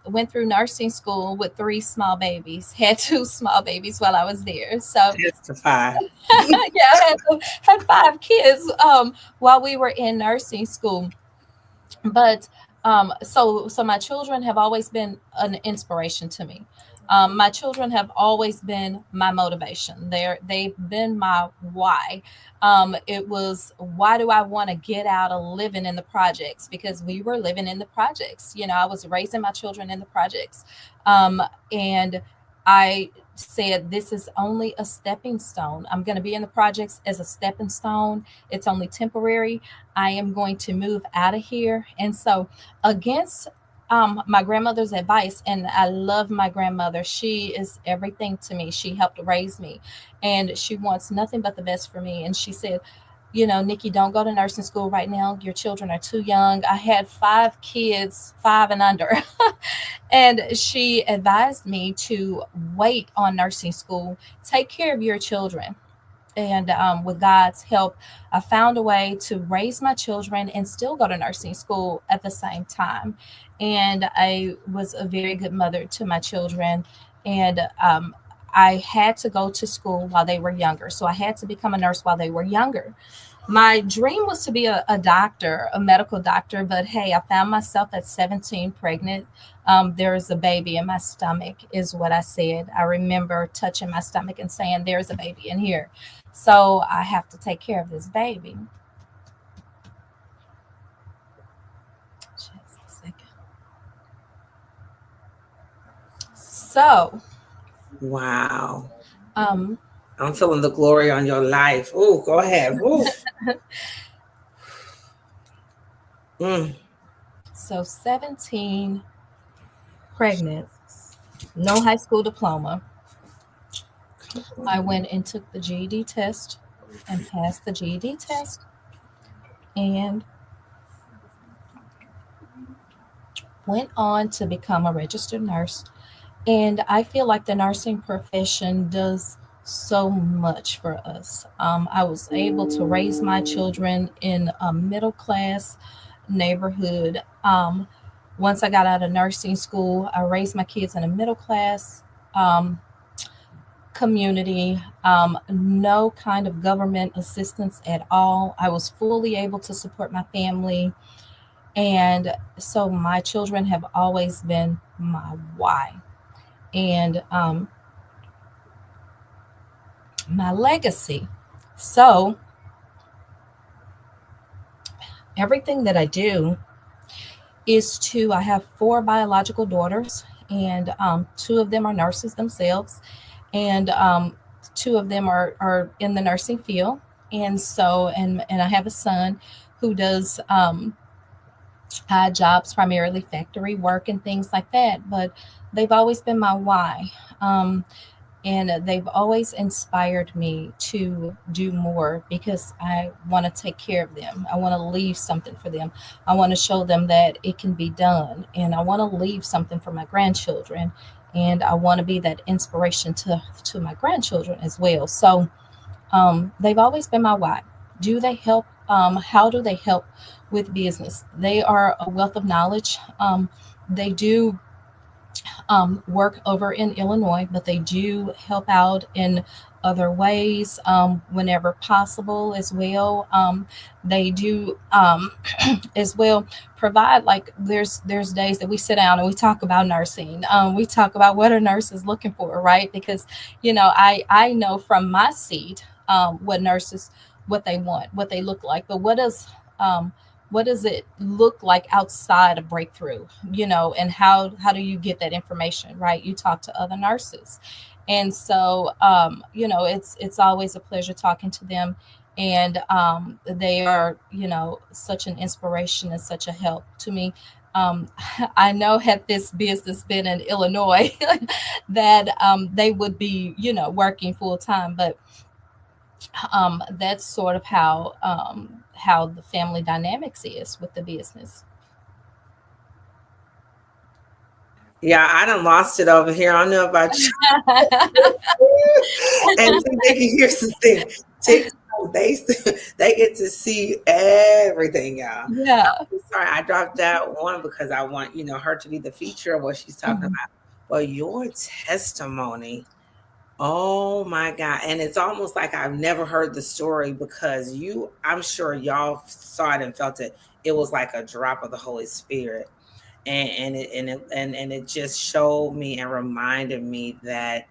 Went through nursing school with 3 small babies, had 2 small babies while I was there. So Testify. yeah, had 5 kids while we were in nursing school. But so my children have always been an inspiration to me. My children have always been my motivation. They've been my why. It was, why do I want to get out of living in the projects? Because we were living in the projects. I was raising my children in the projects. And I said, this is only a stepping stone. I'm going to be in the projects as a stepping stone. It's only temporary. I am going to move out of here. And so, against my grandmother's advice, and I love my grandmother. She is everything to me. She helped raise me, and she wants nothing but the best for me. And she said, Nikki, don't go to nursing school right now. Your children are too young. I had 5 kids, 5 and under. And she advised me to wait on nursing school, take care of your children. And with God's help, I found a way to raise my children and still go to nursing school at the same time. And I was a very good mother to my children. And I had to go to school while they were younger. So I had to become a nurse while they were younger. My dream was to be a doctor, a medical doctor, but hey, I found myself at 17 pregnant. There is a baby in my stomach, is what I said. I remember touching my stomach and saying, there's a baby in here. So I have to take care of this baby. Just a second. So, Wow. um, I'm feeling the glory on your life. Oh, go ahead. Ooh. Mm. so 17 pregnant, no high school diploma. I went and took the GED test and passed the GED test, and went on to become a registered nurse. And I feel like the nursing profession does so much for us. I was able to raise my children in a middle class neighborhood. Once I got out of nursing school, I raised my kids in a middle class um, community, no kind of government assistance at all. I was fully able to support my family. And so my children have always been my why. And my legacy. So everything that I do is to, I have 4 biological daughters, and 2 of them are nurses themselves, and 2 of them are in the nursing field. And so, and I have a son who does odd jobs, primarily factory work and things like that. But they've always been my why. And they've always inspired me to do more because I want to take care of them. I want to leave something for them. I want to show them that it can be done, and I want to leave something for my grandchildren. and I want to be that inspiration to my grandchildren as well. So they've always been my why. Do they help? How do they help with business? They are a wealth of knowledge. They do work over in Illinois, but they do help out in other ways whenever possible as well. They do as well provide, like there's days that we sit down and we talk about nursing. We talk about what are nurses looking for, right? Because I know from my seat what nurses, what they want, what they look like, but um, what does it look like outside of breakthrough, and how do you get that information, right? You talk to other nurses, and so it's always a pleasure talking to them, and they are such an inspiration and such a help to me. um, I know had this business been in Illinois that they would be working full time, but that's sort of how the family dynamics is with the business. Yeah, I done lost it over here. I don't know about you. And see, Nikki, here's the thing. TikTok, they get to see everything, y'all. Yeah. I'm sorry, I dropped that one because I want, her to be the feature of what she's talking Mhm. about. But your testimony, oh my God. And it's almost like I've never heard the story because I'm sure y'all saw it and felt it. It was like a drop of the Holy Spirit. And it just showed me and reminded me that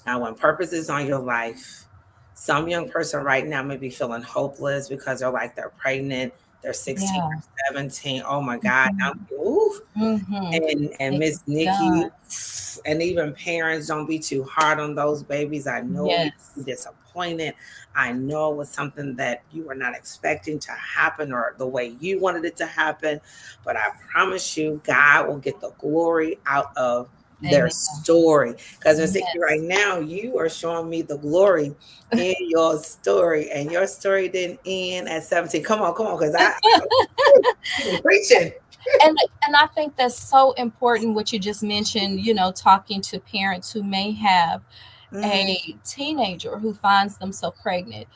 when purpose is on your life, some young person right now may be feeling hopeless because they're like they're pregnant, they're 16 Yeah. or 17. Oh my God. Mhm. Ooh, Mhm. and It Miss Nikki, does. and even parents, don't be too hard on those babies. I know you Yes. be disappointed. I know it was something that you were not expecting to happen or the way you wanted it to happen. But I promise you, God will get the glory out of their Amen. story. Because Miss Nikki, right Yes. now, you are showing me the glory in your story. And your story didn't end at 17. Come on, because you been preaching. and and I think that's so important what you just mentioned, talking to parents who may have Mm, a teenager who finds themselves pregnant.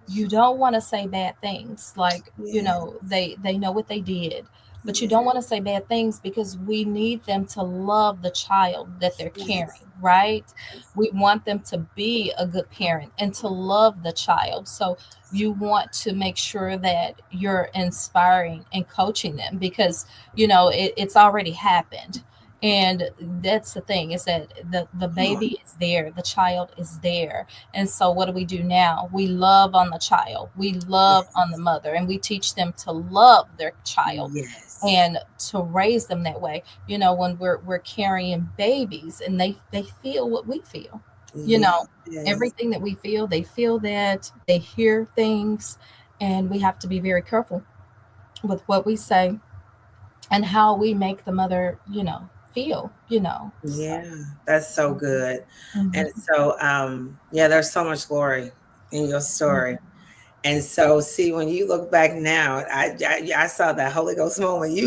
You don't want to say bad things, like yeah, they know what they did, but you don't yeah. want to say bad things because we need them to love the child that they're carrying, Yes, right? yes, We want them to be a good parent and to love the child. So you want to make sure that you're inspiring and coaching them because it's already happened. And that's the thing, is that the come on. baby is there, the child is there. And so, what do we do now? We love on the child, we love Yes, on the mother, and we teach them to love their child yes, and to raise them that way. When we're carrying babies, and they feel what we feel. You know, yes, everything that we feel, they feel that, they hear things, and we have to be very careful with what we say and how we make the mother, feel. So. yeah. That's so good. And Mhm. so, yeah, there's so much glory in your story. And so, see, when you look back now, I saw that Holy Ghost moment.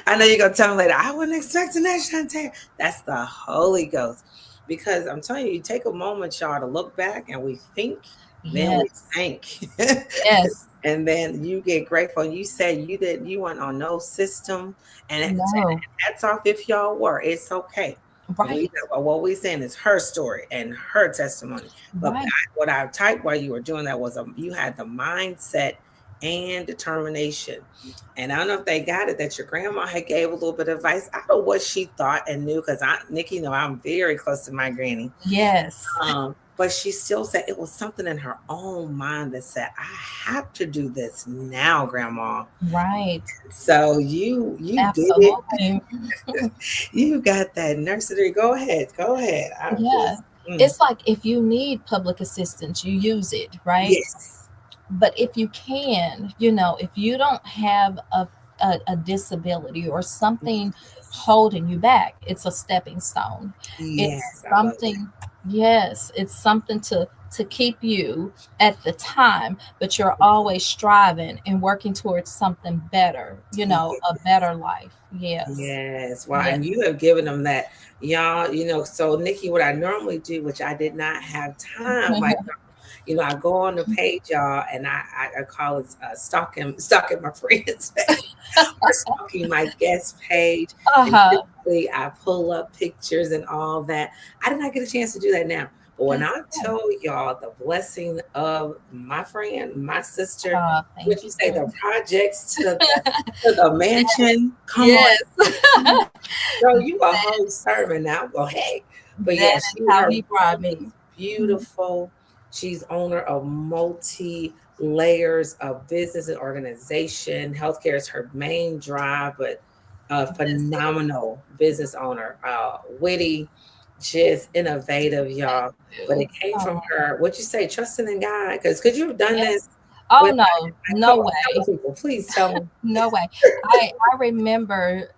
I know you're gonna tell me later. I wasn't expecting that, Chantaya. That's the Holy Ghost, because I'm telling you, you take a moment, y'all, to look back, and we think, then we Yes. think, Yes. and then you get grateful. And you said you weren't on no system, and No. hats off if y'all were. It's okay. Right. What we saying is her story and her testimony. But Right. what I typed while you were doing that was you had the mindset and determination. And I don't know if they got it that your grandma had gave a little bit of advice. I don't know what she thought and knew because Nikki, I'm very close to my granny. Yes. But she still said it was something in her own mind that said, "I have to do this now, Grandma." Right. So you did it. Absolutely. You got that nursery. Go ahead. I'm Yeah. just mm, It's like if you need public assistance, you use it, right? yes, But if you can, if you don't have a disability or something yes, holding you back, it's a stepping stone. It's yes. I love that. something, yes, it's something to keep you at the time, but you're always striving and working towards something better, a better life. Yes. Yes. Wow. Yes. And you have given them that, y'all, so Nikki, what I normally do, which I did not have time, like, I go on the page, y'all, and I call it stalking my friends page or stalking my guest page. And Uh-huh. typically I pull up pictures and all that. I did not get a chance to do that now. But when That's I okay. tell y'all the blessing of my friend, my sister, Thank what you say, you. the projects to the mansion, come on. Yes. Girl, you a whole sermon now. Well, hey. But That yeah, is how her he brought brand me. is Mhm. beautiful. She's owner of multi layers of business and organization. Healthcare is her main drive, but a Yes, it is. phenomenal business owner, witty, just innovative, Thank y'all. But it you. came from Oh, her, what you say, trusting in God. Because could you have done yes. this Oh with, no, come no on, tell way. the people, please tell me. No way. I remember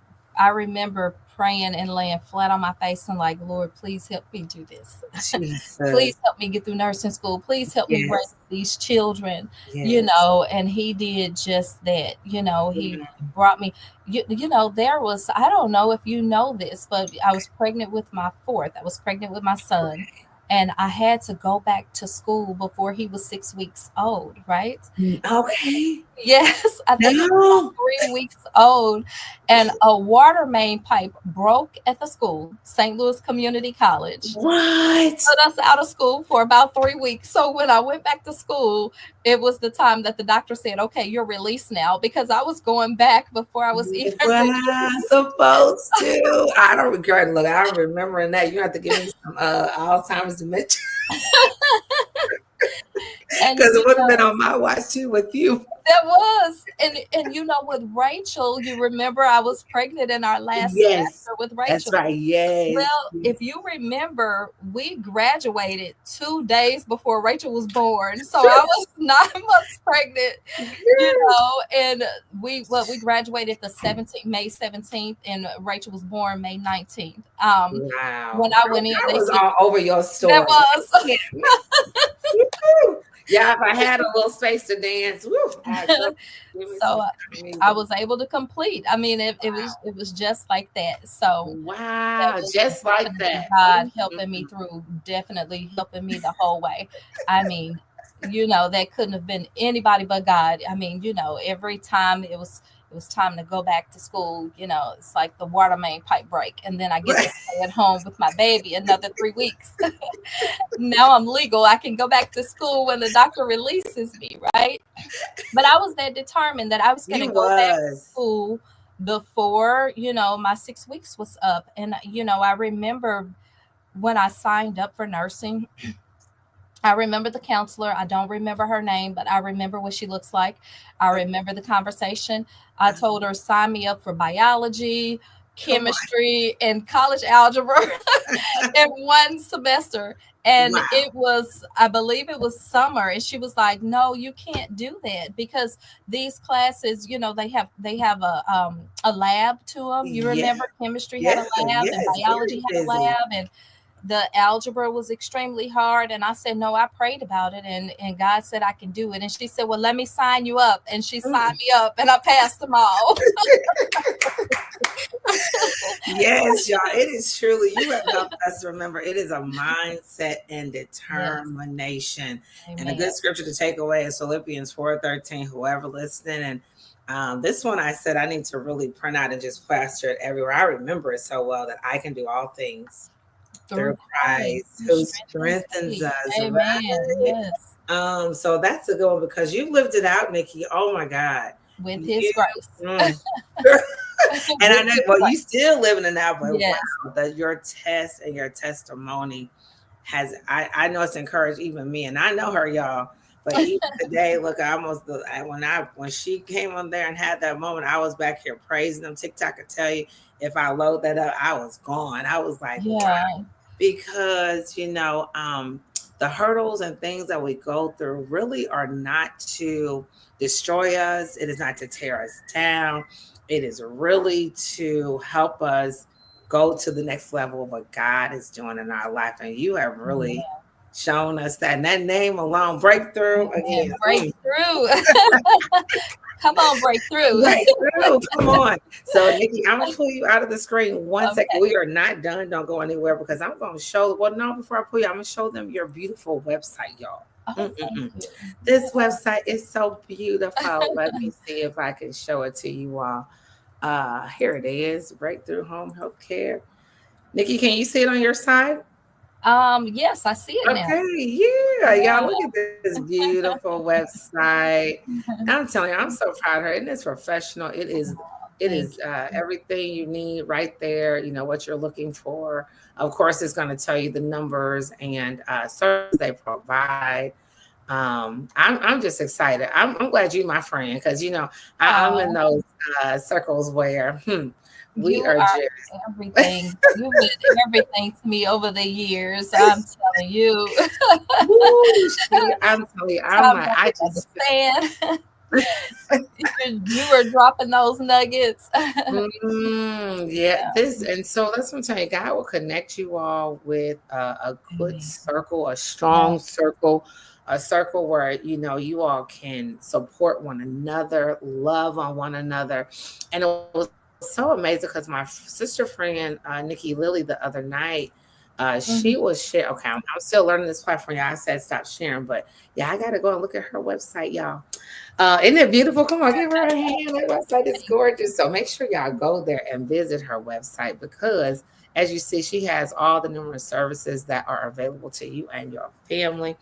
praying and laying flat on my face and like, Lord, please help me do this. Jesus. Please help me get through nursing school. Please help me raise Yes, these children, yes. and he did just that. He Mhm. brought me, there was, I don't know if you know this, but I was pregnant with my fourth. I was pregnant with my son. And I had to go back to school before he was 6 weeks old, right? Okay. Yes, I think he was No. about 3 weeks old, and a water main pipe broke at the school, St. Louis Community College. What? Put us out of school for about 3 weeks. So when I went back to school, it was the time that the doctor said, "Okay, you're released now," because I was going back before I was even What released. I supposed to? I don't regret. Look, I'm remembering that. You have to give me some Alzheimer's dementia And because it would have been on my watch too with you. that was, and with Rachel, you remember I was pregnant in our last Yes, semester with that's Rachel. right. Yes. Well, if you remember, we graduated 2 days before Rachel was born. So I was 9 months pregnant, and we graduated the 17th, May 17th, and Rachel was born May 19th. When Wow. I went in, I they was said all over your that story. was. Like, man, woo. Yeah, if I had a little space to dance, woo, I'd go give me some So I music. was able to complete. I mean, it was just like that. So that Wow, was just like definitely that. God Mm, mm, helping me mm. through, definitely helping me the whole way. I mean, that couldn't have been anybody but God. I mean, every time it was time to go back to school, it's like the water main pipe break, and then I get to Right. stay at home with my baby another 3 weeks. Now I'm legal. I can go back to school when the doctor releases me, right? But I was that determined that I was going to You go back to was. school before, my 6 weeks was up. And, I remember when I signed up for nursing, I remember the counselor. I don't remember her name, but I remember what she looks like. I Okay, remember the conversation. I told her, sign me up for biology, come on. chemistry, and college algebra in one semester. And Wow. it was, I believe it was summer, and she was like, "No, you can't do that because these classes, they have a lab to them. You Yeah, remember chemistry had yeah, a lab, and yes, biology very had a busy. lab, and the algebra was extremely hard." And I said, "No, I prayed about it, and God said I can do it." And she said, "Well, let me sign you up," and she signed Mm. me up, and I passed them all. Yes, y'all, it is truly, you have helped us remember it is a mindset and Yes, determination. And a amen. good scripture to take away is Philippians 4:13, whoever listening. And this one I said I need to really print out and just plaster it everywhere. I remember it so well that I can do all things Through through Christ Christ who who strengthens strengthens me. us, Amen. right? Yes. So that's a good one because you lived it out, Nikki. Oh my God. With his You grace. mm. And I With know, his well, you grace. still living it out, but wow, Yes. that your test and your testimony I know it's encouraged even me, and I know her, y'all. But even today, look, I almost when she came on there and had that moment, I was back here praising them. TikTok could tell you if I load that up, I was gone. I was like, wow, Yeah. because the hurdles and things that we go through really are not to destroy us. It is not to tear us down. It is really to help us go to the next level of what God is doing in our life. And you have really Yeah. shown us that. And that name alone, breakthrough again. Amen. Breakthrough. Come on, breakthrough. Breakthrough. Come on. So, Nikki, I'm gonna pull you out of the screen 1 second. Okay. We are not done. Don't go anywhere because I'm gonna show. Well, no, before I pull you, I'm gonna show them your beautiful website, y'all. Oh, thank Mm-mm-mm. you. This website is so beautiful. Let me see if I can show it to you all. Here it is, Breakthrough Home Healthcare. Nikki, can you see it on your side? Yes, I see it now. Okay, yeah, y'all look Yeah. at this beautiful website. I'm telling you, I'm so proud of her. And it's professional. It Thank is everything you need right there. You know what you're looking for. Of course, it's going to tell you the numbers and services they provide. I'm just excited. I'm glad you my friend because you know I'm in you. those circles where we You are are just. everything. You've been everything to me over the years. I'm telling you. Woo, I'm telling you, I'm Time like, I I didn't just understand. You were dropping those nuggets. Yeah, Yeah. this and so that's what I'm telling you. God will connect you all with a good Amen. circle, a Yeah. strong circle, a circle where you know you all can support one another, love on one another. And it was so amazing because my sister friend Nikki Lily the other night, she was Mhm. share. Okay, I'm still learning this platform. Y'all, I said stop sharing, but yeah, I gotta go and look at her website, y'all. Isn't it beautiful? Come on, give her a hand. That website is gorgeous. So make sure y'all go there and visit her website because, as you see, she has all the numerous services that are available to you and your family.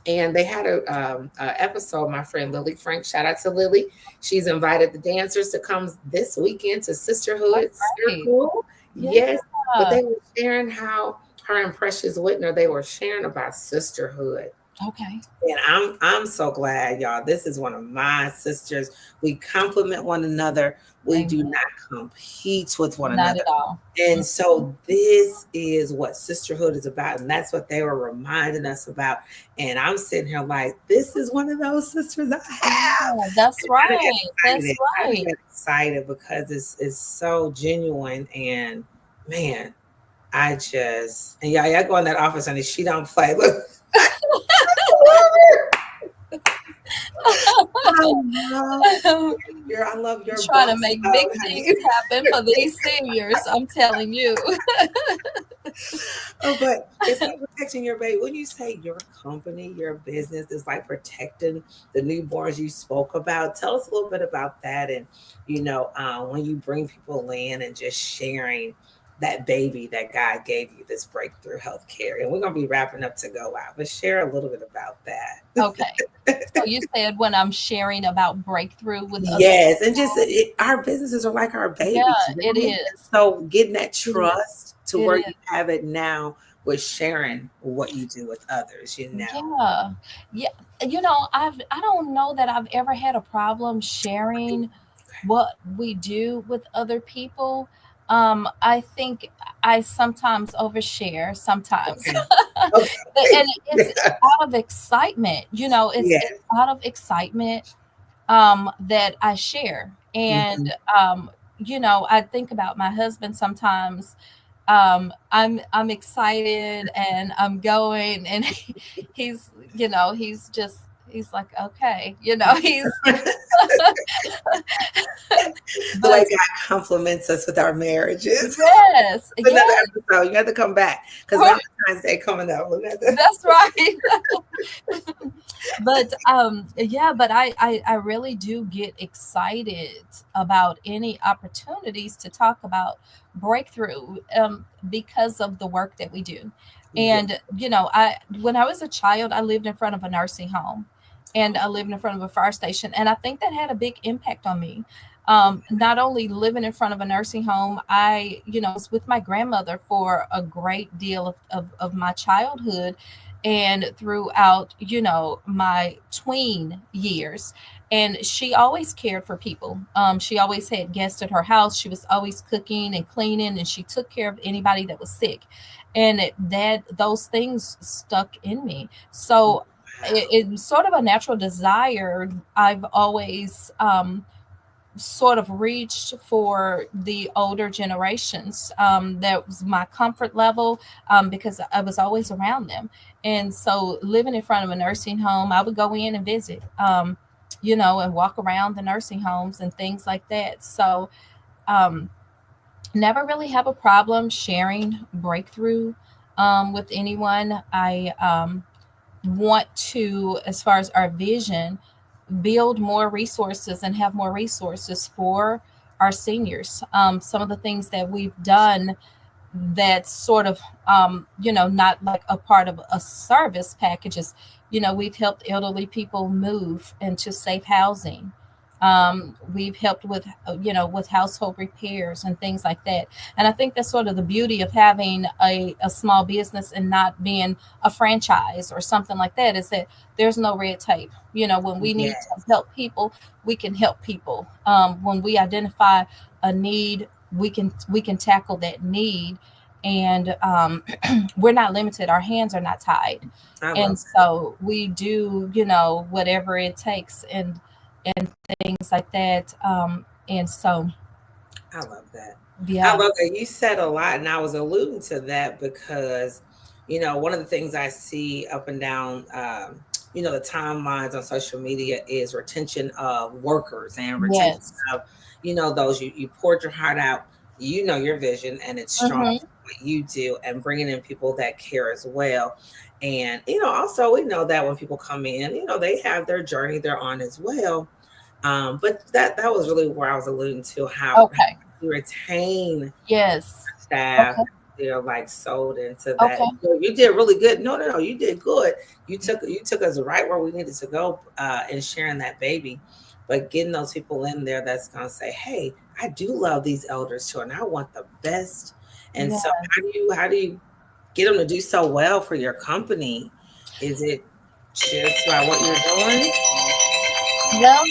And they had a episode. My friend Lily Frank, shout out to Lily. She's invited the dancers to come this weekend to Oh, Sisterhood great. Circle. Yeah. Yes, but they were sharing how her and Precious Whitner they were sharing about sisterhood. Okay. And I'm so glad, y'all. This is one of my sisters. We complement one another. We Amen. do not compete with one Not another. at all. And so this is what sisterhood is about. And that's what they were reminding us about. And I'm sitting here like, this is one of those sisters I have. Yeah, that's And I get right. That's excited. I right. get excited because it's so genuine. And man, I just, and y'all go in that office and she don't play. Look, I love I love your Trying to boss make big mode, things honey. happen for these seniors. I'm telling you. Oh, but it's like protecting your baby. When you say your company, your business is like protecting the newborns you spoke about. Tell us a little bit about that, and when you bring people in and just sharing that baby that God gave you, this breakthrough healthcare. And we're gonna be wrapping up to go out, but share a little bit about that. Okay. So you said when I'm sharing about breakthrough with other Yes, and just people. our businesses are like our Yeah, babies, it right? And is. so getting that It is. trust to It where you is. have it now with sharing what you do with others. Yeah. Yeah. I don't know that I've ever had a problem sharing what we do with other people. I think I sometimes overshare sometimes. Okay. Okay. And it's out of excitement, it's Yes. out of excitement that I share. And Mhm. I think about my husband sometimes. I'm excited and I'm going, and he's like, okay, he's The but way God compliments us with our marriages. yes, Another yes. episode. You have to come back because Valentine's Day coming up. We got to. That's right. But yeah, but I really do get excited about any opportunities to talk about breakthrough, because of the work that we do. Yeah. And I when I was a child, I lived in front of a nursing home, and I lived in front of a fire station, and I think that had a big impact on me. Not only living in front of a nursing home, I was with my grandmother for a great deal of my childhood and throughout my tween years. And she always cared for people. She always had guests at her house. She was always cooking and cleaning, and she took care of anybody that was sick. And that those things stuck in me. So Wow. it's sort of a natural desire. I've always sort of reached for the older generations. That was my comfort level, because I was always around them. And so living in front of a nursing home, I would go in and visit, and walk around the nursing homes and things like that. So um, never really have a problem sharing breakthrough with anyone. I want to, as far as our vision, build more resources and have more resources for our seniors. Some of the things that we've done that's sort of not like a part of a service packages. We've helped elderly people move into safe housing. We've helped with with household repairs and things like that. And I think that's sort of the beauty of having a small business and not being a franchise or something like that, is that there's no red tape. When we need to Yes, help people, we can help people. When we identify a need, we can tackle that need. And we're not limited, our hands are not tied. I love And so we do whatever it takes, and things like that. And so I love that. I yeah. love that. You said a lot, and I was alluding to that because, one of the things I see up and down, the timelines on social media is retention of workers and retention Yes. of, those you poured your heart out, your vision, and it's strong Hmm. what you do, and bringing in people that care as well. And, also we know that when people come in, they have their journey they're on as well. But that was really where I was alluding to how Okay. you retain Yes. staff. Okay. They're like sold into that. Okay. You did really good. No, no, no, you did good. You took us right where we needed to go in sharing that baby, but getting those people in there that's gonna say, "Hey, I do love these elders too, and I want the best." And Yeah. so, how do you get them to do so well for your company? Is it just by what you're doing? Well,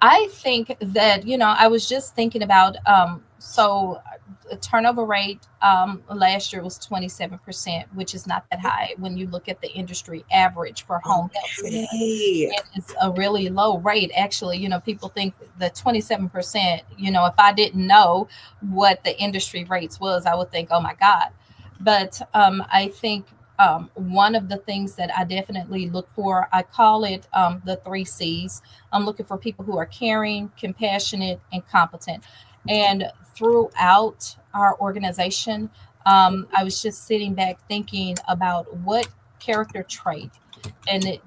I think that, I was just thinking about, turnover rate last year was 27%, which is not that high when you look at the industry average for home health care. Okay. It is a really low rate. Actually, people think the 27%, if I didn't know what the industry rates was, I would think, oh my God. But I think one of the things that I definitely look for, I call it the three C's. I'm looking for people who are caring, compassionate, and competent. And throughout our organization, I was just sitting back thinking about what character trait, and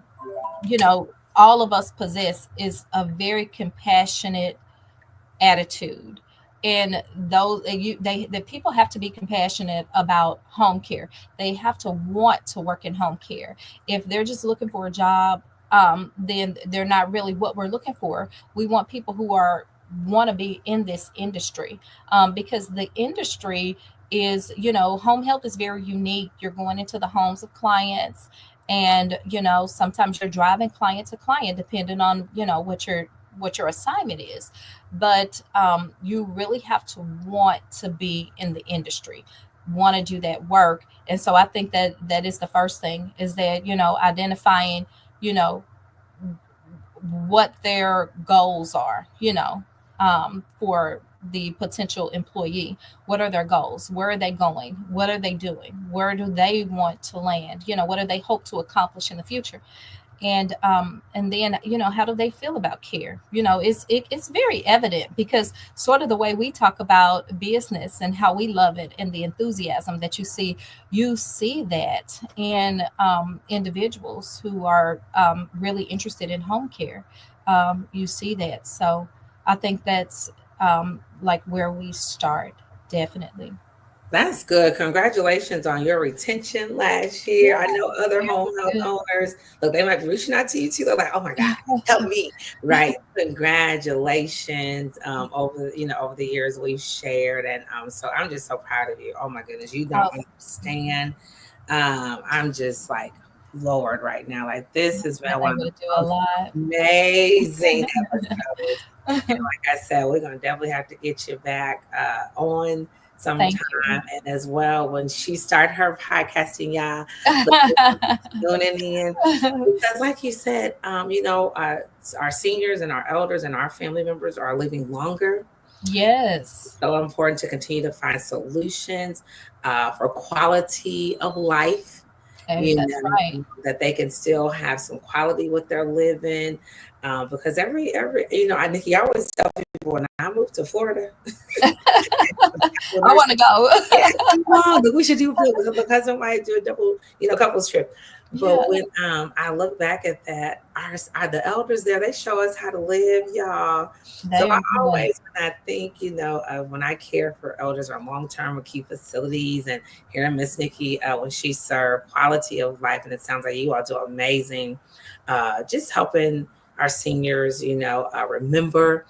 all of us possess, is a very compassionate attitude. And those the people have to be compassionate about home care. They have to want to work in home care. If they're just looking for a job, then they're not really what we're looking for. We want people who are want to be in this industry, because the industry is, home health is very unique. You're going into the homes of clients, and sometimes you're driving client to client depending on what your assignment is. But you really have to want to be in the industry, want to do that work. And so I think that that is the first thing, is that identifying you know what their goals are, for the potential employee. What are their goals? Where are they going? What are they doing? Where do they want to land? What do they hope to accomplish in the future? And then how do they feel about care? It's very evident, because sort of the way we talk about business and how we love it, and the enthusiasm that you see that in individuals who are really interested in home care. You see that. So I think that's like where we start, definitely. That's good. Congratulations on your retention last year. I know Yes, other home health very owners, look, they might be reaching out to you too. They're like, oh my God, help good. me. Right. Congratulations. Over the years we've shared. And so I'm just so proud of you. Oh my goodness. You don't Oh, understand. I'm just like Lord right now. Like this has been been one of able the to do a most lot. amazing episodes. And like I said, we're gonna definitely have to get you back on. sometime. Thank you. And as well, when she started her podcasting, y'all, look, tuning in. Because, like you said, our seniors and our elders and our family members are living longer. Yes. So important to continue to find solutions for quality of life, That's right. that they can still have some quality with their living. Because every Nikki, I always tell people when I moved to Florida, I want to yeah, go. too long. But we should do because I might do a double, couples trip. Yeah, But when I look back at that, our the elders there, they show us how to live, y'all. So they I are good. always, when I think, of when I care for elders or long term acute facilities, and hearing Miss Nikki when she served quality of life, and it sounds like you all do amazing, just helping our seniors, remember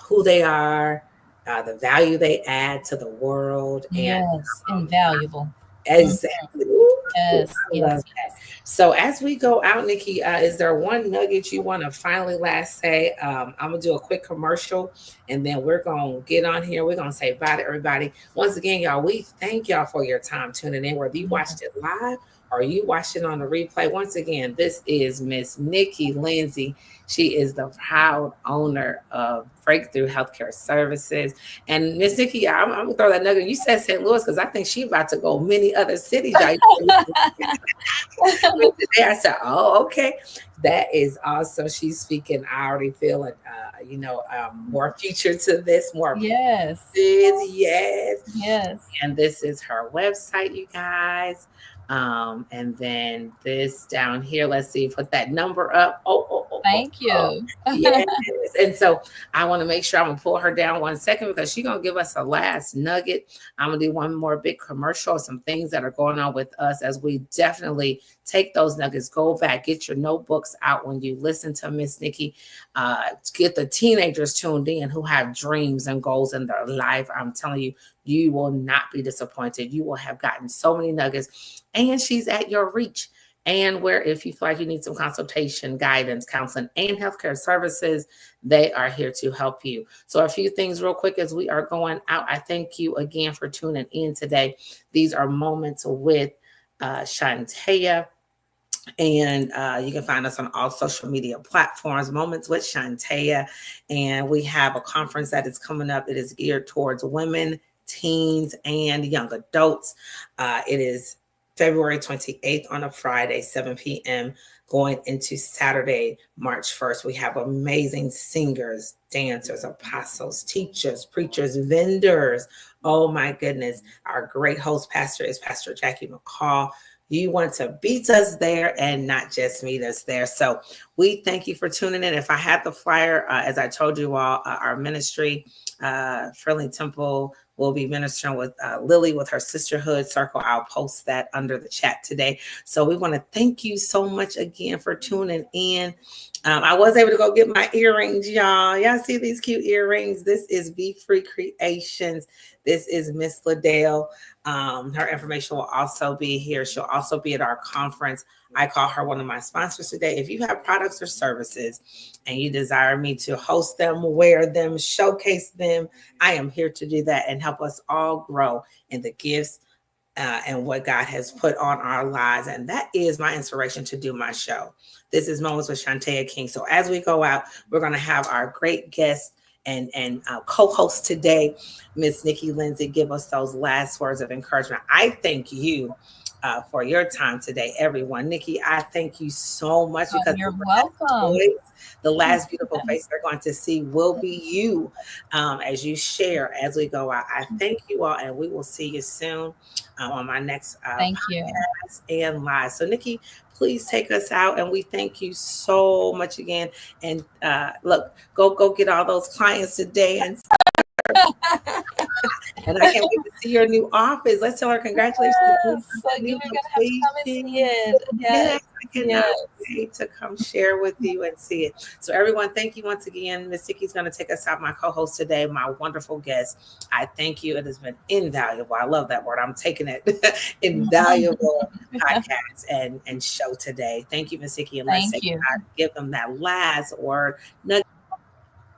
who they are, the value they add to the world, and Yes, um, invaluable. Mhm. exactly. Ooh, Yes, I love yes, that. yes. So as we go out, Nikki, is there one nugget you want to finally last say? I'm gonna do a quick commercial, and then we're gonna get on here. We're gonna say bye to everybody. Once again, y'all, we thank y'all for your time tuning in, whether you watched it Yes. live or you watched it on the replay. Once again, this is Miss Nikki Lindsay. She is the proud owner of Breakthrough Healthcare Services. And Miss Nikki, I'm gonna throw that nugget. You said St. Louis because I think she about to go many other cities. Y'all, today I said, "Oh, okay, that is awesome." She's speaking. I already feel it. More future to this, more Yes, yes. yes. And this is her website, you guys. And then this down here, let's see, put that number up. Oh. Thank you. Yes. And so I want to make sure I'm gonna pull her down 1 second because she's gonna give us a last nugget. I'm gonna do one more big commercial, some things that are going on with us as we definitely take those nuggets, go back, get your notebooks out when you listen to Miss Nikki. Get the teenagers tuned in who have dreams and goals in their life. I'm telling you, you will not be disappointed. You will have gotten so many nuggets, and she's at your reach. And where, if you feel like you need some consultation, guidance, counseling, and healthcare services, they are here to help you. So, a few things real quick as we are going out. I thank you again for tuning in today. These are moments with Chantaya. And you can find us on all social media platforms, Moments with Chantaya. And we have a conference that is coming up. It is geared towards women, teens, and young adults. It is February 28th on a Friday, 7 p.m., going into Saturday, March 1st. We have amazing singers, dancers, apostles, teachers, preachers, vendors. Oh my goodness. Our great host pastor is Pastor Jackie McCall. You want to beat us there and not just meet us there. So we thank you for tuning in. If I had the flyer, as I told you all, our ministry, Friendly Temple, will be ministering with Lily with her sisterhood circle. I'll post that under the chat today. So we want to thank you so much again for tuning in. I was able to go get my earrings, y'all. Y'all see these cute earrings? This is Be Free Creations. This is Miss Liddell. Her information will also be here. She'll also be at our conference. I call her one of my sponsors today. If you have products or services and you desire me to host them, wear them, showcase them, I am here to do that and help us all grow in the gifts and what God has put on our lives. And that is my inspiration to do my show. This is Moments with Chantaya King. So as we go out, we're going to have our great guest and co-host today, Miss Nikki Lindsay, give us those last words of encouragement. I thank you for your time today, everyone. Nikki, I thank you so much because You're welcome. the last beautiful face they're going to see will be you as you share as we go out. I thank you all, and we will see you soon on my next Thank you. podcast and live. So, Nikki, please take us out, and we thank you so much again. And look, go get all those clients today, and I can't wait to see your new office. Let's tell her congratulations again Yes, on so that new you're gonna have to come and see location. it. Yeah, Yes, I cannot yes. wait to come share with you and see it. So, everyone, thank you once again. Miss Nikki's going to take us out, my co host today, my wonderful guest. I thank you. It has been invaluable. I love that word. I'm taking it. Invaluable podcast and show today. Thank you, Miss Nikki. And let's say Thank you. God, give them that last word.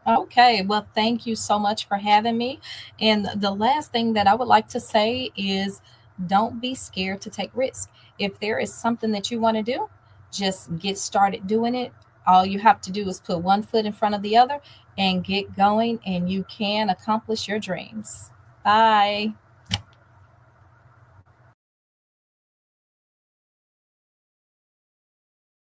Okay, well, thank you so much for having me. And the last thing that I would like to say is don't be scared to take risks. If there is something that you want to do, just get started doing it. All you have to do is put one foot in front of the other and get going, and you can accomplish your dreams. Bye.